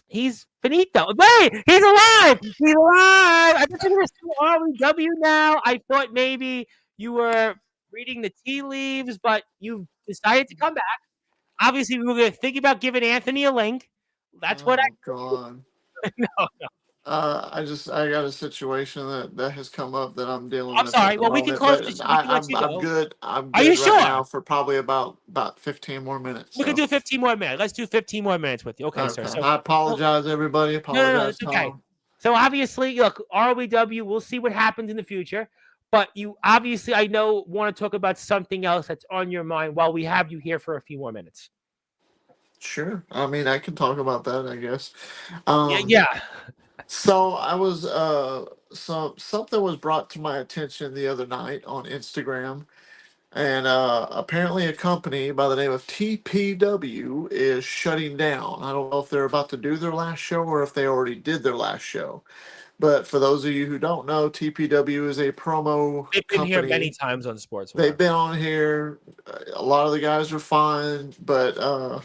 he's finito. Wait, he's alive! He's alive! I thought you were still ROEW now. I thought maybe you were reading the tea leaves, but you decided to come back. Obviously, we were going to think about giving Anthony a link. That's what I... God. No. I got a situation that has come up that I'm dealing with. I'm sorry. Well, we can close this. I'm good. I'm good. Are you right sure? now for probably about 15 more minutes. We can do 15 more minutes. Let's do 15 more minutes with you. Okay, sir. So, I apologize, everybody. Apologize. No, it's okay. So obviously, look, ROEW, we'll see what happens in the future. But you obviously, I know, want to talk about something else that's on your mind while we have you here for a few more minutes. Sure. I can talk about that, I guess. Yeah. So I was something was brought to my attention the other night on Instagram, and apparently a company by the name of TPW is shutting down. I don't know if they're about to do their last show or if they already did their last show. But for those of you who don't know, TPW is a promo They've been company. here many times on Sportswire. They've been on here. A lot of the guys are fine, but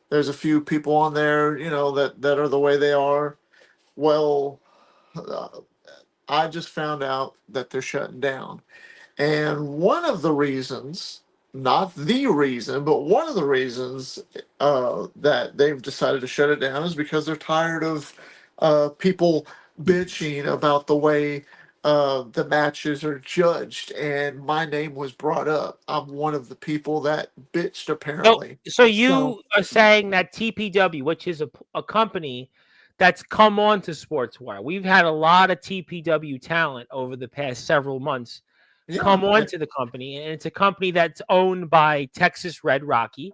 there's a few people on there, that are the way they are. Well, I just found out that they're shutting down. And one of the reasons, not the reason, but one of the reasons that they've decided to shut it down is because they're tired of people bitching about the way the matches are judged. And my name was brought up. I'm one of the people that bitched, So, apparently. so So, you are saying that TPW, which is a company that's come on to Sportswire, we've had a lot of TPW talent over the past several months yeah. come on to the company, and it's a company that's owned by Texas Red Rocky.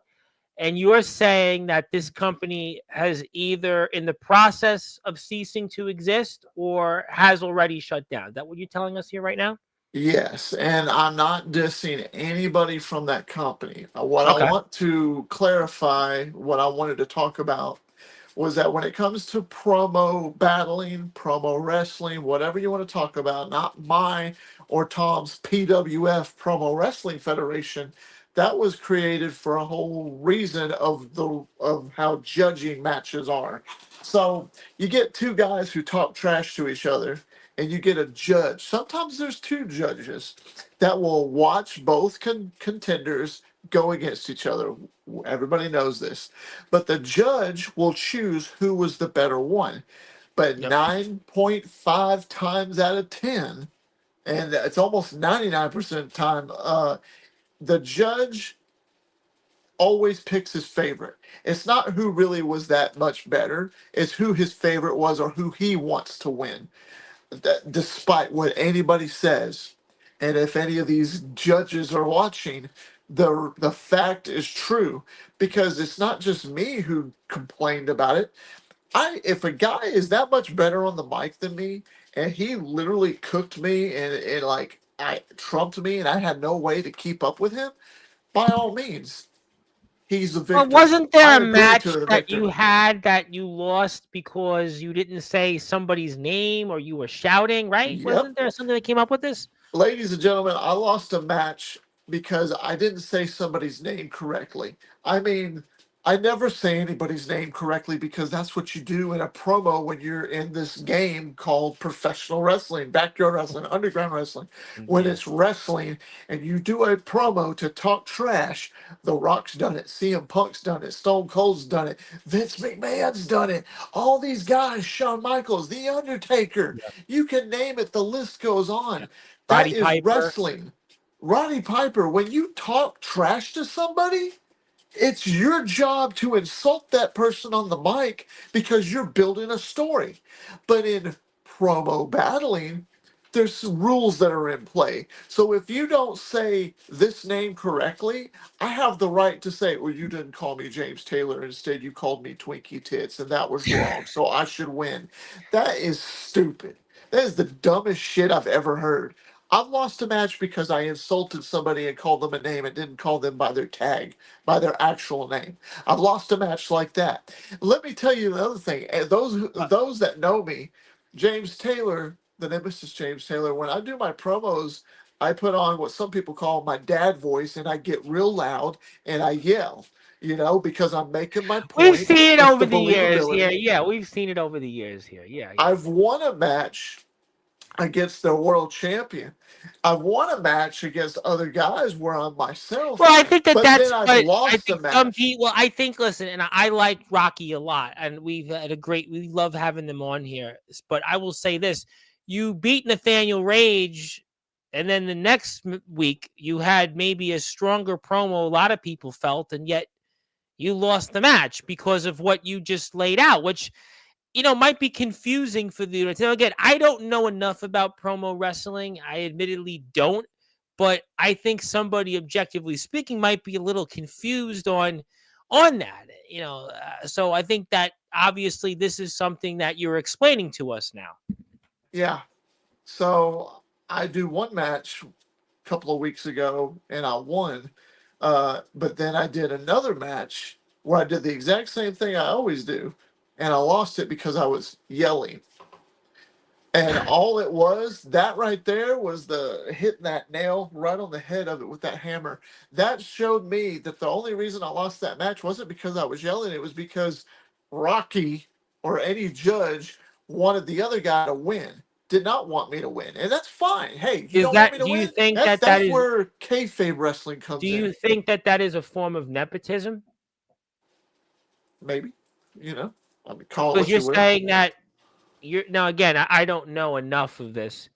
And you're saying that this company has either in the process of ceasing to exist or has already shut down. Is that what you're telling us here right now? Yes, and I'm not dissing anybody from that company. What I Okay. want to clarify, what I wanted to talk about, was that when it comes to promo battling, promo wrestling, whatever you want to talk about, not my or Tom's PWF Promo Wrestling Federation, that was created for a whole reason of how judging matches are. So you get two guys who talk trash to each other, and you get a judge. Sometimes there's two judges that will watch both contenders go against each other. Everybody knows this. But the judge will choose who was the better one. But Yep. 9.5 times out of 10, and it's almost 99% of the time, the judge always picks his favorite. It's not who really was that much better, it's who his favorite was or who he wants to win, that despite what anybody says. And if any of these judges are watching, the fact is true, because it's not just me who complained about it. I If a guy is that much better on the mic than me, and he literally cooked me and like I trumped me and I had no way to keep up with him, by all means, he's the Well, victor. wasn't there I a agree to match the that victor. you had that you lost because you didn't say somebody's name or you were shouting, right? Yep. Wasn't there something that came up with this? Ladies and gentlemen, I lost a match because I didn't say somebody's name correctly. I mean, I never say anybody's name correctly because that's what you do in a promo when you're in this game called professional wrestling, backyard wrestling, underground wrestling. When Yeah. it's wrestling and you do a promo to talk trash, The Rock's done it, CM Punk's done it, Stone Cold's done it, Vince McMahon's done it, all these guys, Shawn Michaels, The Undertaker, Yeah. you can name it, the list goes Yeah. on. That Roddy is Piper. wrestling. Roddy Piper, when you talk trash to somebody, it's your job to insult that person on the mic because you're building a story. But in promo battling, there's some rules that are in play. So if you don't say this name correctly, I have the right to say, well, you didn't call me James Taylor. Instead, you called me Twinkie Tits, and that was wrong. So I should win. That is stupid. That is the dumbest shit I've ever heard. I've lost a match because I insulted somebody and called them a name and didn't call them by their tag, by their actual name. I've lost a match like that. Let me tell you another thing. Those that know me, James Taylor, the Nemesis James Taylor, when I do my promos, I put on what some people call my dad voice and I get real loud and I yell, because I'm making my We've point. seen it It's over the the years here. believability. Yeah, we've seen it over the years here. Yeah, yeah. I've won a match against the world champion. I've won a match against other guys where I'm myself, Well, I think that but that's then I've what I lost a think some match. people. Well, I think listen, and I like Rocky a lot, and we've had a great. We love having them on here. But I will say this: you beat Nathaniel Rage, and then the next week you had maybe a stronger promo. A lot of people felt, and yet you lost the match because of what you just laid out, which might be confusing for the audience. Now, again, I don't know enough about promo wrestling. I admittedly don't, but I think somebody objectively speaking might be a little confused on that. So I think that obviously this is something that you're explaining to us now. Yeah. So I do one match a couple of weeks ago and I won. But then I did another match where I did the exact same thing I always do, and I lost it because I was yelling. And all it was, that right there was the hitting that nail right on the head of it with that hammer. That showed me that the only reason I lost that match wasn't because I was yelling, it was because Rocky or any judge wanted the other guy to win. did not want me to win, and that's fine. Hey, you Is don't want me that? to Do you win? think That's that that that's is? where kayfabe wrestling Do comes you in. think that that is a form of nepotism? Maybe, you know, I mean, call it Because what you're you will. saying that you're now again. I don't know enough of this,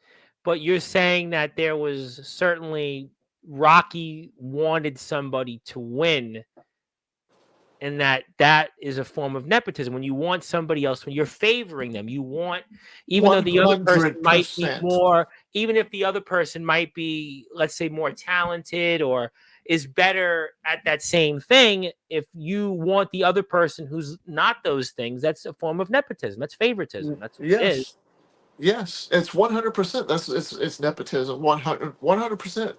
but you're saying that there was certainly Rocky wanted somebody to win, and that is a form of nepotism. When you want somebody else, when you're favoring them, you want, even though One the other person hundred might be percent. more, even if the other person might be, let's say, more talented or is better at that same thing, if you want the other person who's not those things, that's a form of nepotism. That's favoritism. That's what it is. Yes, yes, it's 100%. That's it's nepotism. 100%.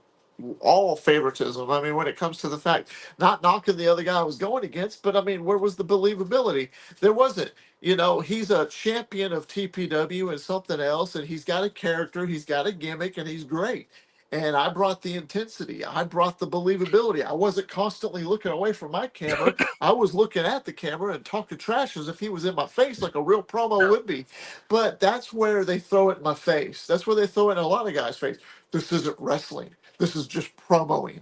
All favoritism. I mean, when it comes to the fact, not knocking the other guy I was going against, but I mean, where was the believability? There wasn't. You know, he's a champion of TPW and something else, and he's got a character, he's got a gimmick, and he's great. And I brought the intensity. I brought the believability. I wasn't constantly looking away from my camera. I was looking at the camera and talking trash as if he was in my face, like a real promo would be. But that's where they throw it in my face. That's where they throw it in a lot of guys' face. This isn't wrestling. This is just promoing.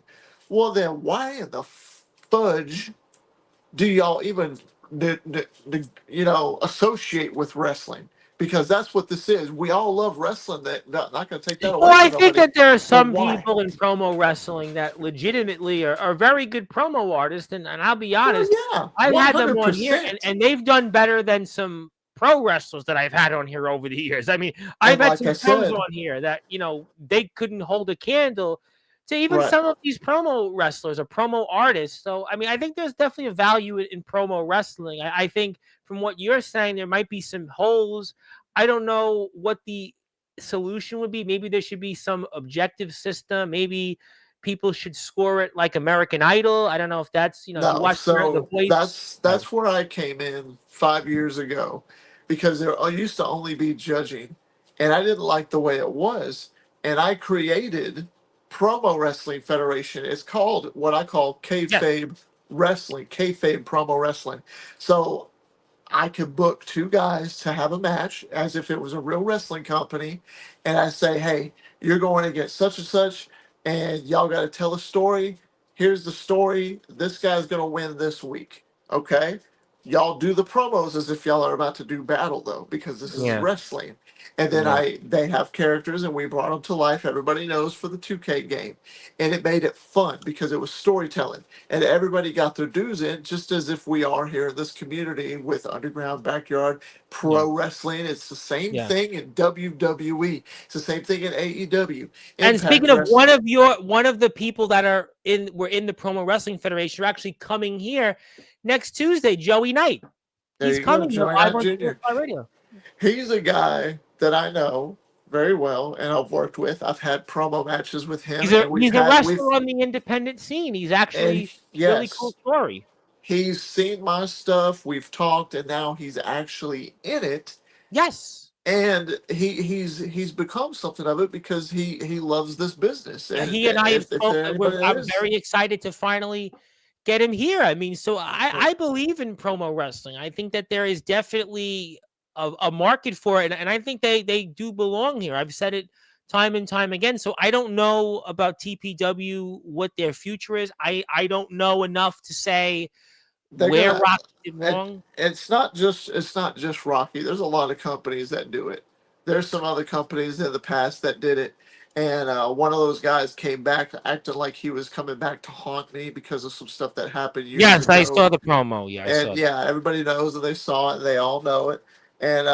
Well, then why in the fudge do y'all even, associate with wrestling? Because that's what this is. We all love wrestling. That not going to take that Well, away I from think nobody. that there are But some why? people in promo wrestling that legitimately are very good promo artists, and I'll be Well, honest, yeah, I've one had them hundred on here, and, percent. and they've done better than some pro wrestlers that I've had on here over the years. I mean, I've And had like some I pros said, on here that, they couldn't hold a candle to even right? some of these promo wrestlers or promo artists. So, I mean, I think there's definitely a value in promo wrestling. I think from what you're saying, there might be some holes. I don't know what the solution would be. Maybe there should be some objective system. Maybe people should score it like American Idol. I don't know if that's, if you No, watch The so Voice. that's where I came in 5 years ago, because there used to only be judging, and I didn't like the way it was, and I created Promo Wrestling Federation. It's called what I call Yes. kayfabe wrestling, kayfabe promo wrestling. So I could book two guys to have a match as if it was a real wrestling company. And I say, hey, you're going against such and such, and y'all got to tell a story. Here's the story. This guy's going to win this week. Okay. Y'all do the promos as if y'all are about to do battle, though, because this is Yeah. wrestling. And then Yeah. they have characters, and we brought them to life. Everybody knows for the 2K game, and it made it fun because it was storytelling, and everybody got their dues in, just as if we are here in this community with Underground Backyard Yeah. Pro Wrestling. It's the same Yeah. thing in WWE. It's the same thing in AEW, And Impact speaking of one Wrestling. of the people that were in the Promo Wrestling Federation are actually coming here next Tuesday, Joey Knight. There He's you go, coming here Joey live Knight on Jr. CFI Radio. He's a guy that I know very well and I've worked with. I've had promo matches with him, He's a and he's a wrestler on the independent scene. He's and actually really cool yes, story. he's seen my stuff. We've talked, and now he's actually in it. Yes. And he's become something of it because he loves this business. Yeah, And he and I have if spoke. there anybody that I'm is, very excited to finally get him here. I mean, so well, I believe in promo wrestling. I think that there is definitely a market for it, and I think they do belong here. I've said it time and time again. So I don't know about TPW, what their future is. I don't know enough to say they're where gonna. Rock did And wrong. it's not just Rocky. There's a lot of companies that do it. There's some other companies in the past that did it, and one of those guys came back acting like he was coming back to haunt me because of some stuff that happened years Yes, I ago. saw the promo. Yeah, I And saw. yeah, everybody knows and they saw it. They all know it. And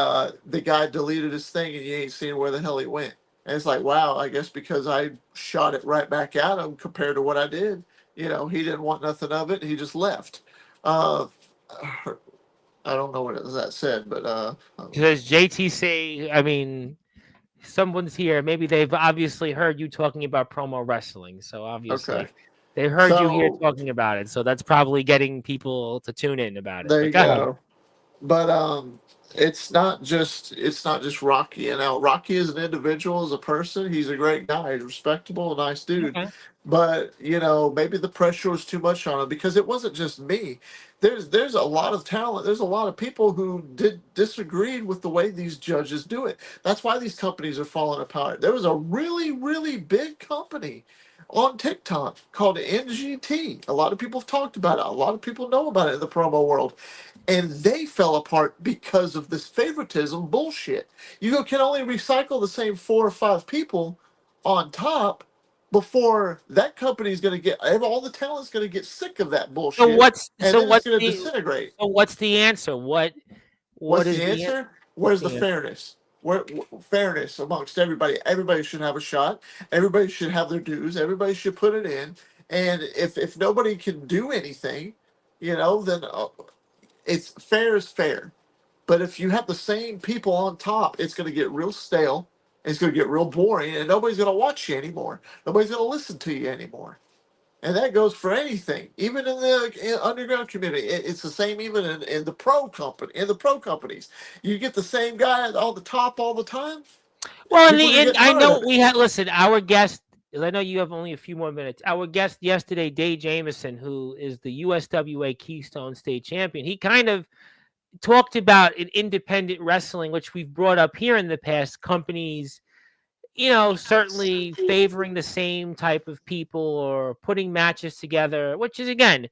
the guy deleted his thing, and you ain't seen where the hell he went. And it's like, wow, I guess because I shot it right back at him compared to what I did, he didn't want nothing of it. He just left. Uh, I don't know what it was that said, but Because JTC, I mean, someone's here. Maybe they've obviously heard you talking about promo wrestling. So okay. obviously they heard you here So talking about it. So that's probably getting people to tune in about it. there But you go ahead. go. But it's not just Rocky. And now Rocky as an individual, as a person, he's a great guy. He's respectable, a nice dude. Okay. But maybe the pressure was too much on him because it wasn't just me. There's a lot of talent. There's a lot of people who disagreed with the way these judges do it. That's why these companies are falling apart. There was a really really big company on TikTok called NGT. A lot of people have talked about it. A lot of people know about it in the promo world, and they fell apart because of this favoritism bullshit. You can only recycle the same 4 or 5 people on top before that company's going to get all the talent's going to get sick of that So bullshit, and then it's going to the disintegrate. answer? What What's is the the answer? answer? What's Where's the the answer? fairness? Where fairness amongst everybody? Everybody should have a shot. Everybody should have their dues. Everybody should put it in. And if nobody can do anything, then it's fair is fair. But if you have the same people on top, it's going to get real stale. It's going to get real boring, and nobody's going to watch you anymore. Nobody's going to listen to you anymore. And that goes for anything, even in the underground community. It's the same even in the pro companies. You get the same guy on the top all the time. Well, People are going to and get I tired know of it. we had listen. Our guest, I know you have only a few more minutes. Our guest yesterday, Dave Jameson, who is the USWA Keystone State Champion, he kind of talked about in independent wrestling, which we've brought up here in the past. Companies, certainly favoring the same type of people or putting matches together, which is again,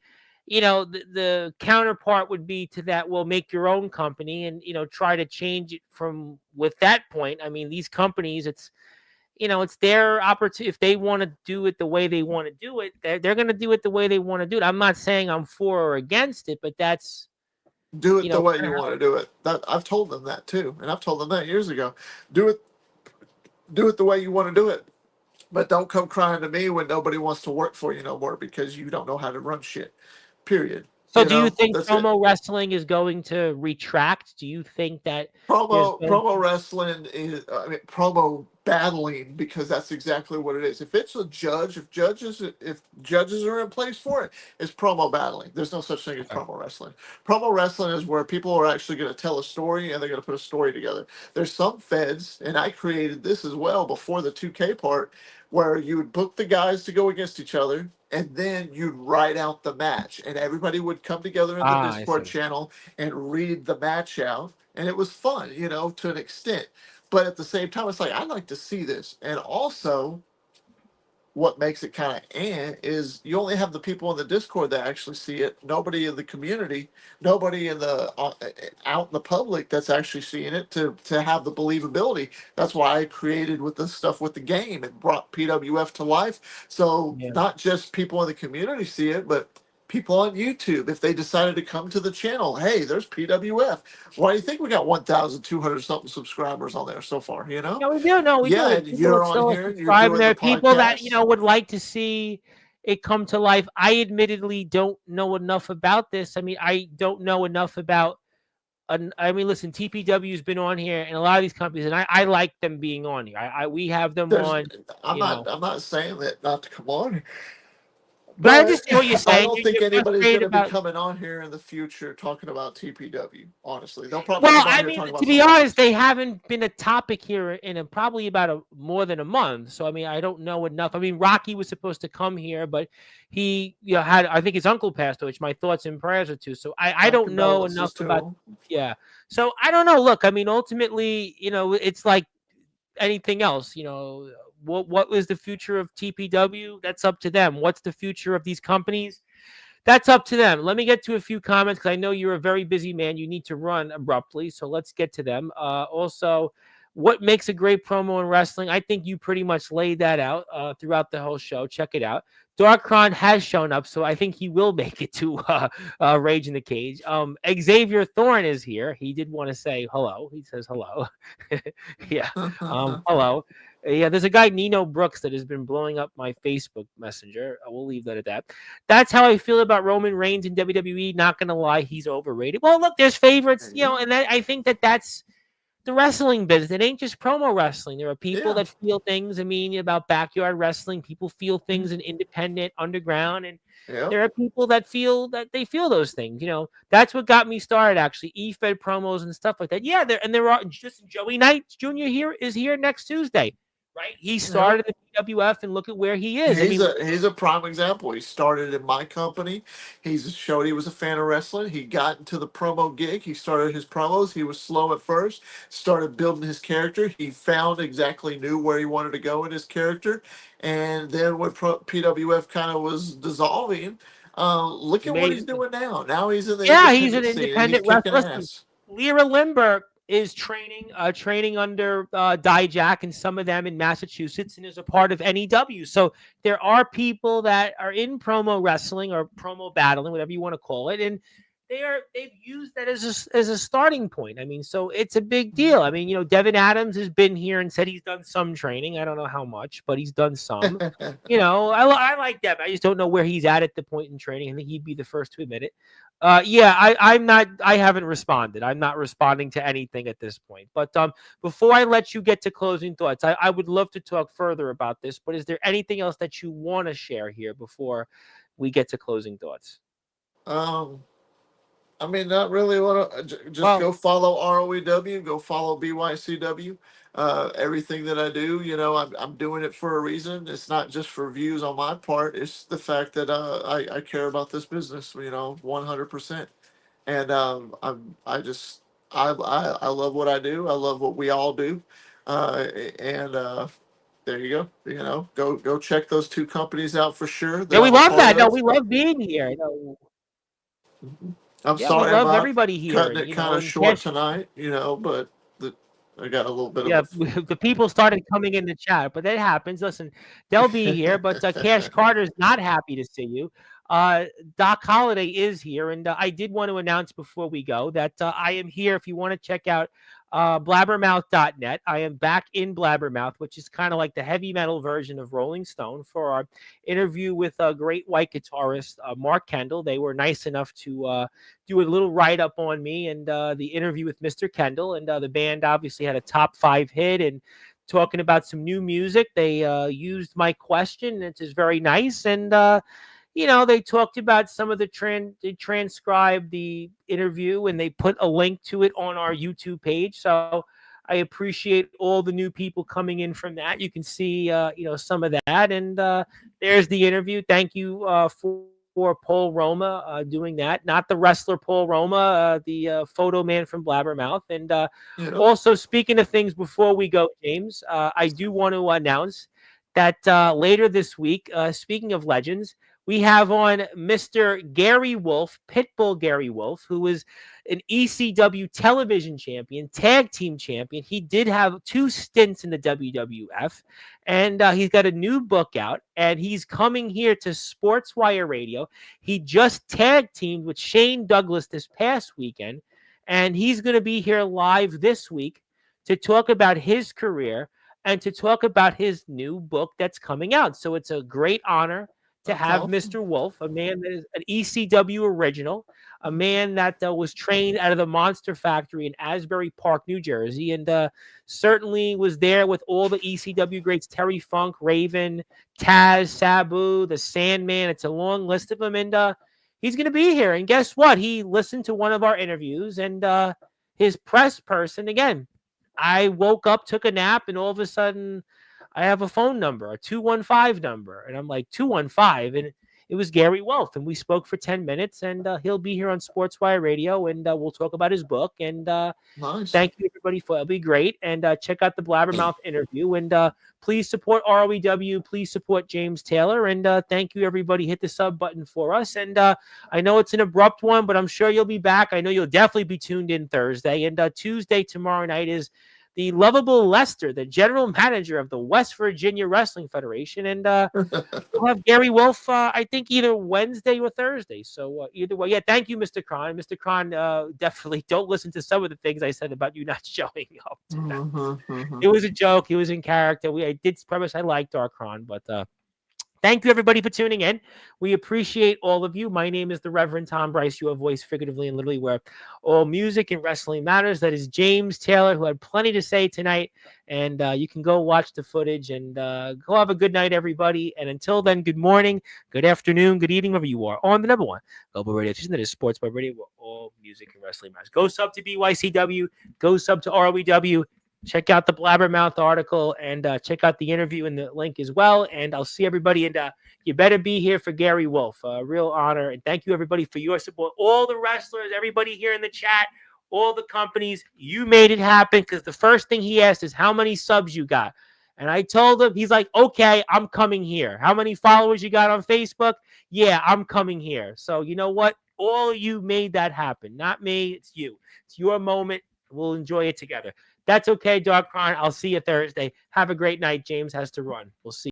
the counterpart would be to that. Well, make your own company and try to change it from with that point. I mean, these companies, it's their opportunity. If they want to do it the way they want to do it, they're going to do it the way they want to do it. I'm not saying I'm for or against it, but that's Do it the way kinda you how want to do it. I've told them that too, and I've told them that years ago. Do it, do it the way you want to do it. But don't come crying to me when nobody wants to work for you no more because you don't know how to run shit. Period. So do you think That's it. promo wrestling is going to retract? Do you think that there's going Promo wrestling is, I mean, promo battling, because that's exactly what it is. If it's a judge, if judges are in place for it, it's promo battling. There's no such thing as promo wrestling. Promo wrestling is where people are actually going to tell a story and they're going to put a story together. There's some feds, and I created this as well before the 2K part, where you would book the guys to go against each other, and then you'd write out the match, and everybody would come together in the I Discord see. channel and read the match out, and it was fun, to an extent. But at the same time, it's like I'd like to see this, and also what makes it kind of is you only have the people in the Discord that actually see it. Nobody in the community, nobody in the out in the public that's actually seeing it to have the believability. That's why I created with this stuff with the game and brought PWF to life. So Yeah. not just people in the community see it, but people on YouTube, if they decided to come to the channel, hey, there's PWF. Why do you think we got 1,200 something subscribers on there so far? Yeah, we do. No, we do. Yeah, There's and people you're that on still are here and you're subscribing. doing There the are people that, podcast. would like to see it come to life. I admittedly don't know enough about this. I mean, I don't know enough about I mean, listen, TPW has been on here and a lot of these companies, and I like them being on here. We have them There's, on, I'm not saying that not to come on, but I but understand what you're I saying. don't think You're anybody's frustrated going to be about. coming on here in the future talking about TPW. Honestly, they'll probably Well, come on I here mean, talking to about be something honest, else. they haven't been a topic here in probably about more than a month. So, I mean, I don't know enough. I mean, Rocky was supposed to come here, but he, had, I think his uncle passed away, which my thoughts and prayers are to. So I My don't know enough condolences to about, them. yeah. So I don't know. Look, I mean, ultimately, it's like anything else, what is the future of TPW? That's up to them. What's the future of these companies? That's up to them. Let me get to a few comments because I know you're a very busy man. You need to run abruptly, so let's get to them. Also, what makes a great promo in wrestling? I think you pretty much laid that out throughout the whole show. Check it out. Darkron has shown up, so I think he will make it to Rage in the Cage. Xavier Thorne is here. He did want to say hello. He says hello. Yeah. Hello. Yeah, there's a guy, Nino Brooks, that has been blowing up my Facebook Messenger. We'll leave that at that. That's how I feel about Roman Reigns in WWE. Not going to lie, he's overrated. Well, look, there's favorites, and I think that's the wrestling business. It ain't just promo wrestling. There are people Yeah. that feel things. I mean, about backyard wrestling. People feel things in independent, underground, and Yeah. there are people that feel those things. That's what got me started. Actually, E-Fed promos and stuff like that. Yeah, there are just Joey Knight Jr. is here next Tuesday, right? He Yeah. started the WWF, and look at where he is. He's a prime example. He started in my company. He's showed he was a fan of wrestling. He got into the promo gig. He started his promos. He was slow at first. Started building his character. He found exactly knew where he wanted to go in his character. And then when PWF kind of was dissolving, look He at what made he's doing now. Now he's in the Yeah, he's an independent scene and he's independent kicking wrestler. Listen, ass. Lyra Lindbergh is training under Dijak and some of them in Massachusetts, and is a part of NEW. So there are people that are in promo wrestling or promo battling, whatever you want to call it, and they've used that as a starting point. I mean, so it's a big deal. I mean, Devin Adams has been here and said he's done some training. I don't know how much, but he's done some. I like Devin. I just don't know where he's at the point in training. I think he'd be the first to admit it. I'm not. I haven't responded. I'm not responding to anything at this point. But before I let you get to closing thoughts, I would love to talk further about this. But is there anything else that you want to share here before we get to closing thoughts? I mean, not really. Just Well, go follow ROEW. Go follow BYCW. Everything that I do, I'm doing it for a reason. It's not just for views on my part. It's the fact that I care about this business. 100%. And I love what I do. I love what we all do. And there you go. Go check those two companies out for sure that yeah, we I'm a love part that. No, of. we love being here. No, I'm yeah, we sorry love about everybody here. cutting And it kind of and short Cash. tonight, but I got a little bit Yeah, of the people started coming in the chat, but that happens. Listen, they'll be here, but Cash a. Carter's not happy to see you. Doc Holliday is here, and I did want to announce before we go that I am here. If you want to check out blabbermouth.net, I am back in Blabbermouth, which is kind of like the heavy metal version of Rolling Stone, for our interview with a great white guitarist, Mark Kendall. They were nice enough to do a little write-up on me and the interview with Mr. Kendall. And the band obviously had a top 5 hit, and talking about some new music. They used my question, which is very nice. And they talked about some of they transcribed the interview and they put a link to it on our YouTube page. So I appreciate all the new people coming in from that. You can see, some of that. And there's the interview. Thank you for Paul Roma doing that. Not the wrestler Paul Roma, the photo man from Blabbermouth. And also, speaking of things before we go, James, I do want to announce that later this week, speaking of legends, we have on Mr. Gary Wolf, Pitbull Gary Wolf, who is an ECW television champion, tag team champion. He did have 2 stints in the WWF, and he's got a new book out, and he's coming here to Sportswire Radio. He just tag teamed with Shane Douglas this past weekend, and he's going to be here live this week to talk about his career and to talk about his new book that's coming out. So it's a great honor to have Mr. Wolf, a man that is an ECW original, a man that was trained out of the Monster Factory in Asbury Park, New Jersey, and certainly was there with all the ECW greats, Terry Funk, Raven, Taz, Sabu, the Sandman. It's a long list of them, and he's going to be here. And guess what? He listened to one of our interviews, and his press person, again, I woke up, took a nap, and all of a sudden I have a phone number, a 215 number. And I'm like, 215? And it was Gary Wolf. And we spoke for 10 minutes, and he'll be here on Sportswire Radio, and we'll talk about his book. And Nice. thank you, everybody, it'll be great. And check out the Blabbermouth interview. And please support ROEW. Please support James Taylor. And thank you, everybody. Hit the sub button for us. And I know it's an abrupt one, but I'm sure you'll be back. I know you'll definitely be tuned in Thursday. And Tuesday, tomorrow night, is the lovable Lester, the general manager of the West Virginia Wrestling Federation. And we'll have Gary Wolf, I think, either Wednesday or Thursday. So either way, yeah, thank you, Mr. Kron. Mr. Kron, definitely don't listen to some of the things I said about you not showing up. It was a joke. It was in character. I did promise I liked our Kron, but Thank you, everybody, for tuning in. We appreciate all of you. My name is the Reverend Tom Bryce, your voice figuratively and literally where all music and wrestling matters. That is James Taylor, who had plenty to say tonight. And you can go watch the footage and go have a good night, everybody. And until then, good morning, good afternoon, good evening, wherever you are on the number one global radio station that is Sportswire Radio, where all music and wrestling matters. Go sub to BYCW, go sub to ROEW. Check out the Blabbermouth article and check out the interview in the link as well. And I'll see everybody. And you better be here for Gary Wolf. Real honor. And thank you, everybody, for your support. All the wrestlers, everybody here in the chat, all the companies, you made it happen because the first thing he asked is how many subs you got. And I told him, he's like, okay, I'm coming here. How many followers you got on Facebook? Yeah, I'm coming here. So you know what? All of you made that happen. Not me. It's you. It's your moment. We'll enjoy it together. That's okay, Dog Cron. I'll see you Thursday. Have a great night. James has to run. We'll see you.